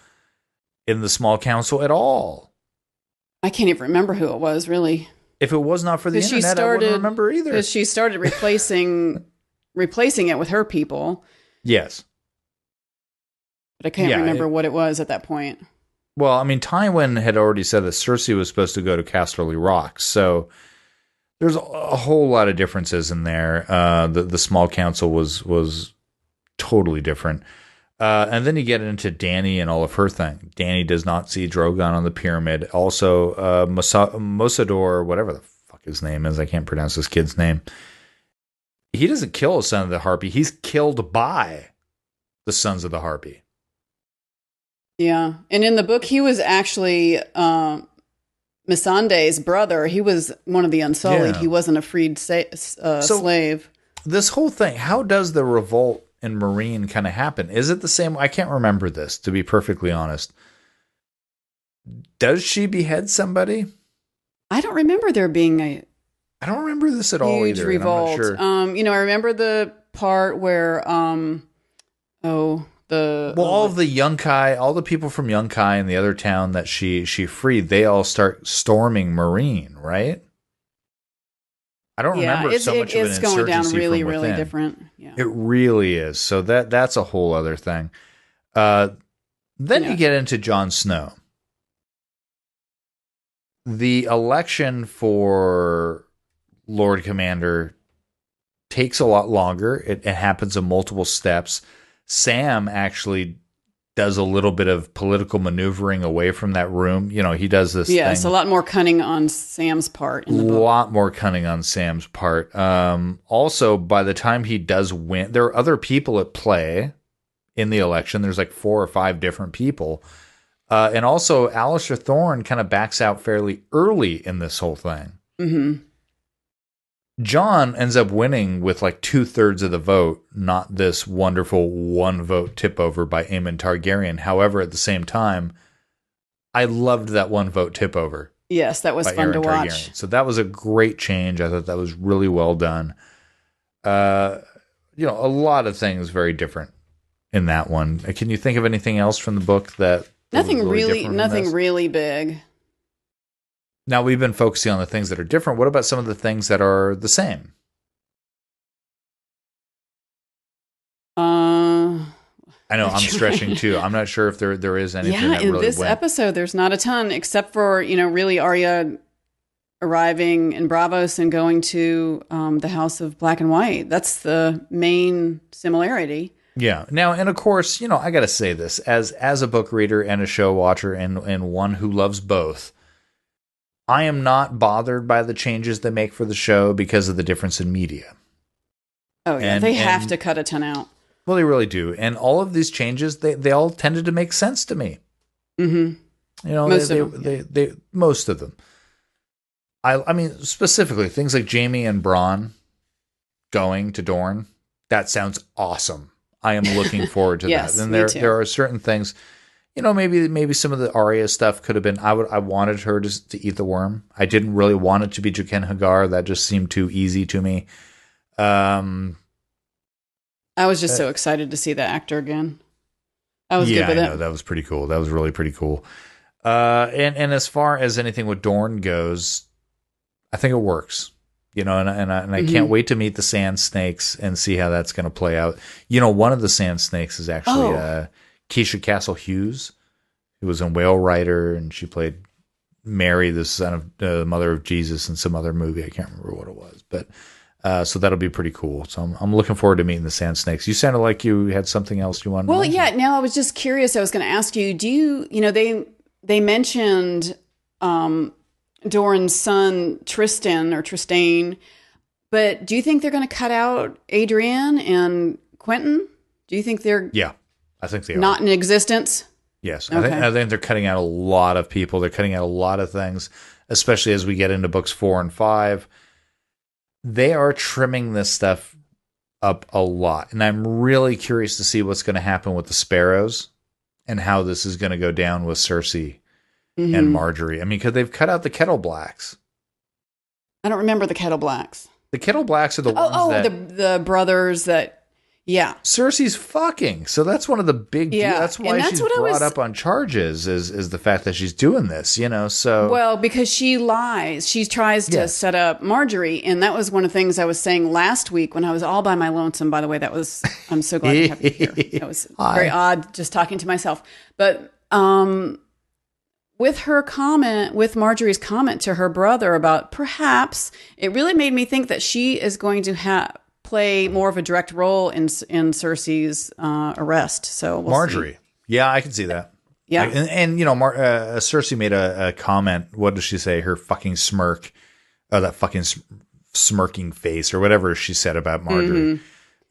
in the small council at all. I can't even remember who it was, really. If it was not for the internet, I wouldn't remember either. Because she started replacing it with her people. Yes. But I can't remember what it was at that point. Well, I mean, Tywin had already said that Cersei was supposed to go to Casterly Rock, so there's a whole lot of differences in there. The small council was totally different. And then you get into Dany and all of her thing. Dany does not see Drogon on the pyramid. Also, Mosador, whatever the fuck his name is, I can't pronounce this kid's name. He doesn't kill a son of the Harpy. He's killed by the Sons of the Harpy. Yeah. And in the book, he was actually Missandei's brother. He was one of the Unsullied. Yeah. He wasn't a freed slave. This whole thing, how does the revolt in Meereen kind of happen? Is it the same? I can't remember this, to be perfectly honest. Does she behead somebody? I don't remember there being I don't remember this at all either. Revolt. I'm not sure. I remember the part where all of the Yunkai, all the people from Yunkai and the other town that she freed, they all start storming Meereen, right? I don't remember so much of an insurgency from within. It's going down really, really different. Yeah. It really is. So that's a whole other thing. Then you get into Jon Snow. The election for Lord Commander takes a lot longer. It happens in multiple steps. Sam actually does a little bit of political maneuvering away from that room. He does this thing. Yes, a lot more cunning on Sam's part in the book. A lot more cunning on Sam's part. Also, by the time he does win, there are other people at play in the election. There's like 4 or 5 different people. And also, Alistair Thorne kind of backs out fairly early in this whole thing. Mm-hmm. Jon ends up winning with like 2/3 of the vote, not this wonderful 1-vote tip over by Aemon Targaryen. However, at the same time, I loved that 1-vote tip over. Yes, that was fun to watch. So that was a great change. I thought that was really well done. A lot of things very different in that one. Can you think of anything else from the book that nothing really big? Now, we've been focusing on the things that are different. What about some of the things that are the same? I know, I'm stretching too. I'm not sure if there is anything that really in this episode, there's not a ton, except for, really Arya arriving in Braavos and going to the House of Black and White. That's the main similarity. Yeah. Now, and of course, I got to say this as a book reader and a show watcher and one who loves both. I am not bothered by the changes they make for the show because of the difference in media. Oh, yeah. They have to cut a ton out. Well, they really do. And all of these changes, they all tended to make sense to me. Mm-hmm. Most of them. I mean, specifically, things like Jamie and Bronn going to Dorne. That sounds awesome. I am looking forward to yes, that. And me too. there are certain things, maybe some of the Arya stuff could have been. I wanted her to eat the worm. I didn't really want it to be Jaqen Hagar. That just seemed too easy to me. I was just so excited to see the actor again. I was good with it. Yeah, that was pretty cool. That was really pretty cool. And as far as anything with Dorne goes, I think it works. And I can't wait to meet the Sand Snakes and see how that's going to play out. One of the Sand Snakes is actually Keisha Castle Hughes, who was in Whale Rider, and she played Mary, the son of the mother of Jesus, in some other movie. I can't remember what it was, but so that'll be pretty cool. So I'm looking forward to meeting the Sand Snakes. You sounded like you had something else you wanted. Well, to mention. yeah. No, I was just curious. I was going to ask you. Do you? They mentioned Doran's son Tristane, but do you think they're going to cut out Adrienne and Quentin? Do you think they're I think they are not in existence? Yes, okay. I think they're cutting out a lot of people. They're cutting out a lot of things, especially as we get into books 4 and 5. They are trimming this stuff up a lot, and I'm really curious to see what's going to happen with the Sparrows and how this is going to go down with Cersei and Marjorie. I mean, because they've cut out the Kettle Blacks. I don't remember the Kettle Blacks. The Kettle Blacks are the ones that the brothers that. Yeah. Cersei's fucking. So that's one of the big deals. That's why she's brought up on charges is the fact that she's doing this, so. Well, because she lies. She tries to set up Marjorie. And that was one of the things I was saying last week when I was all by my lonesome. By the way, I'm so glad to have you here. That was very odd just talking to myself. But with Marjorie's comment to her brother about perhaps, it really made me think that she is going to play more of a direct role in Cersei's arrest. So Marjorie. See. Yeah, I can see that. Yeah. And Cersei made a comment. What does she say? Her fucking smirk, that fucking smirking face or whatever she said about Marjorie.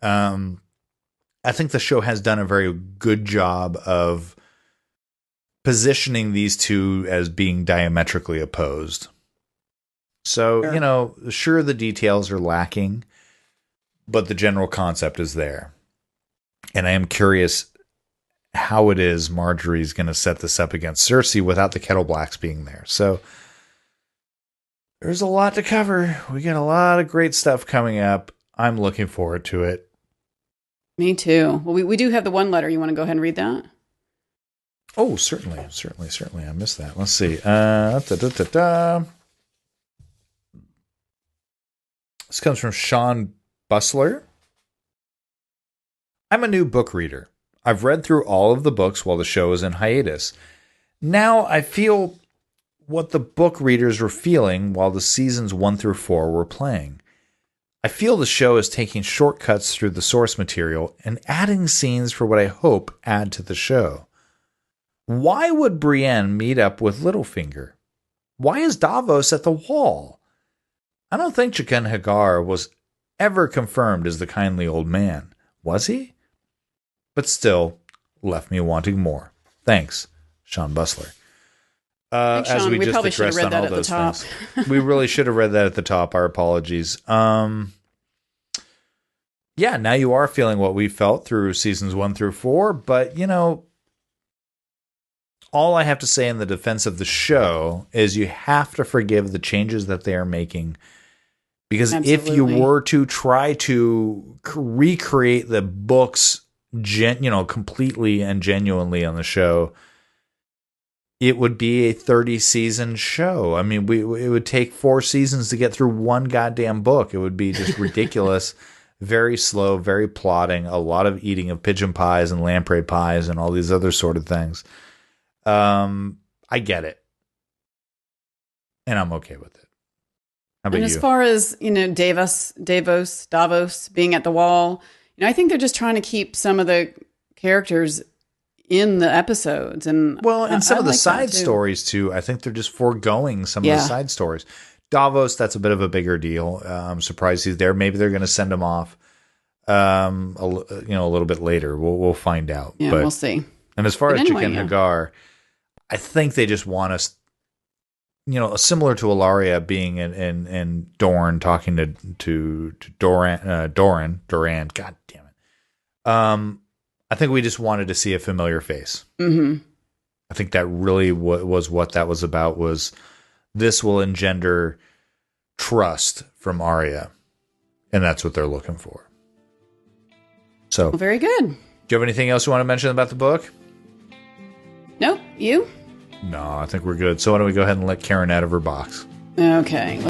I think the show has done a very good job of positioning these two as being diametrically opposed. So, sure, the details are lacking, but the general concept is there. And I am curious how it is Marjorie's going to set this up against Cersei without the Kettle Blacks being there. So there's a lot to cover. We got a lot of great stuff coming up. I'm looking forward to it. Me too. Well, we do have the one letter. You want to go ahead and read that? Oh, certainly. I missed that. Let's see. This comes from Sean Bustler. I'm a new book reader. I've read through all of the books while the show is in hiatus. Now I feel what the book readers were feeling while the seasons 1 through 4 were playing. I feel the show is taking shortcuts through the source material and adding scenes for what I hope add to the show. Why would Brienne meet up with Littlefinger? Why is Davos at the wall? I don't think Jaqen Hagar was ever confirmed as the kindly old man. Was he? But still, left me wanting more. Thanks, Sean Bustler. Thanks, Sean. As we just probably should have addressed read on that all at the those top. things. We really should have read that at the top. Our apologies. Yeah, now you are feeling what we felt through seasons 1 through 4, but all I have to say in the defense of the show is you have to forgive the changes that they are making. Because if you were to try to recreate the books, completely and genuinely on the show, it would be a 30-season show. I mean, it would take 4 seasons to get through one goddamn book. It would be just ridiculous, very slow, very plotting, a lot of eating of pigeon pies and lamprey pies and all these other sort of things. I get it. And I'm okay with it. How about and as far as, Davos being at the wall, I think they're just trying to keep some of the characters in the episodes. And some of the like side that, too. stories, too. I think they're just foregoing some of the side stories. Davos, that's a bit of a bigger deal. I'm surprised he's there. Maybe they're going to send him off a little bit later. We'll find out. Yeah, we'll see. And as far as Jaqen Hagar, I think they just want us, similar to Ilaria being in Dorne, talking to Doran. God damn it. I think we just wanted to see a familiar face. Mm-hmm. I think that really was what that was about. Was this will engender trust from Arya, and that's what they're looking for. So, well, very good. Do you have anything else you want to mention about the book? Nope. You? No, I think we're good. So why don't we go ahead and let Karen out of her box? Okay.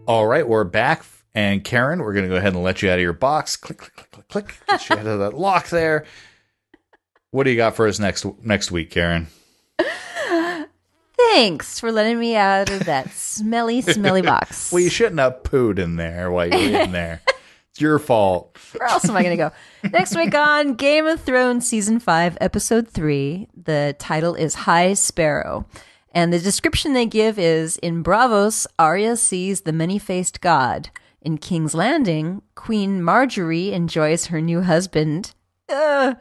All right, we're back. And Karen, we're going to go ahead and let you out of your box. Click, click, click, click, click. Get you out of that lock there. What do you got for us next week, Karen? Thanks for letting me out of that smelly box. Well, you shouldn't have pooed in there while you were in there. It's your fault. Where else am I going to go? Next week on Game of Thrones Season 5, Episode 3, the title is High Sparrow. And the description they give is, in Braavos, Arya sees the many-faced god. In King's Landing, Queen Marjorie enjoys her new husband, Tyrion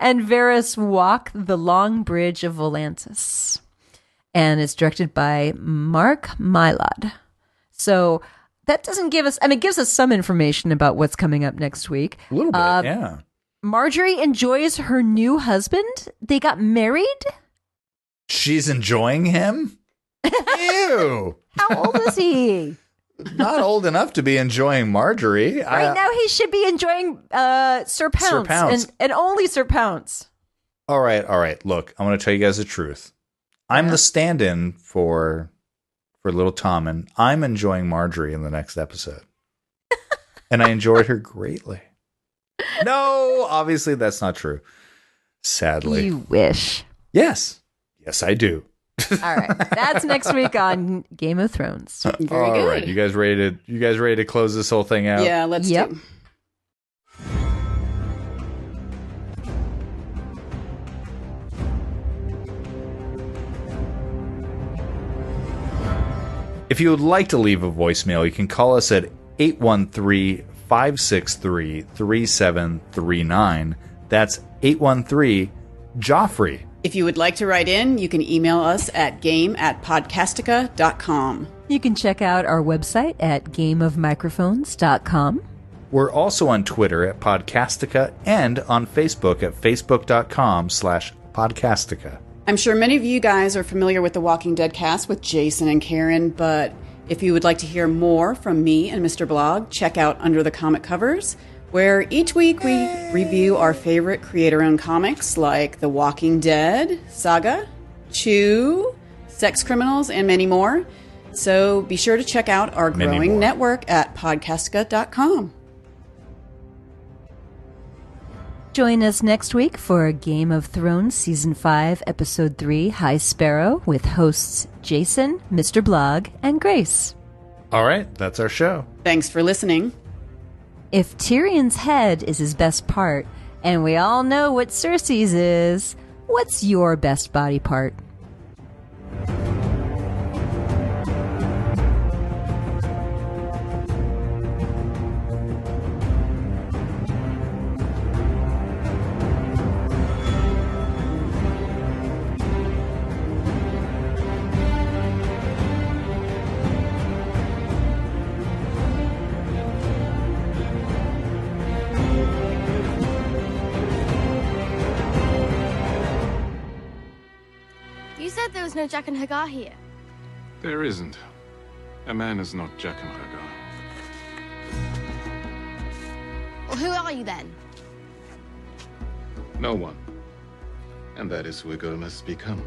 and Varys walk the long bridge of Volantis. And it's directed by Mark Mylod. So that doesn't give us, it gives us some information about what's coming up next week. A little bit, yeah. Marjorie enjoys her new husband. They got married. She's enjoying him? Ew. How old is he? Not old enough to be enjoying Marjorie. Right now, he should be enjoying Sir Pounce. And only Sir Pounce. All right. Look, I'm going to tell you guys the truth. I'm the stand-in for little Tom, and I'm enjoying Marjorie in the next episode. And I enjoyed her greatly. No, obviously that's not true. Sadly. You wish. Yes, I do. All right, that's next week on Game of Thrones. Very good. All right, you guys ready to close this whole thing out? Yeah, let's do. If you would like to leave a voicemail, you can call us at 813-563-3739. That's 813-JOFFREY. If you would like to write in, you can email us at game@podcastica.com. You can check out our website at gameofmicrophones.com. We're also on Twitter at Podcastica and on Facebook at facebook.com/Podcastica. I'm sure many of you guys are familiar with the Walking Dead cast with Jason and Karen, but if you would like to hear more from me and Mr. Blahg, check out Under the Comic Covers, where each week we review our favorite creator-owned comics like The Walking Dead, Saga, Chew, Sex Criminals, and many more. So be sure to check out our growing network at podcastica.com. Join us next week for Game of Thrones Season 5, Episode 3, High Sparrow, with hosts Jason, Mr. Blahg, and Grace. All right, that's our show. Thanks for listening. If Tyrion's head is his best part, and we all know what Cersei's is, what's your best body part? You said there was no Jaqen Hagar here. There isn't. A man is not Jaqen Hagar. Well, who are you then? No one. And that is who Ugo must become.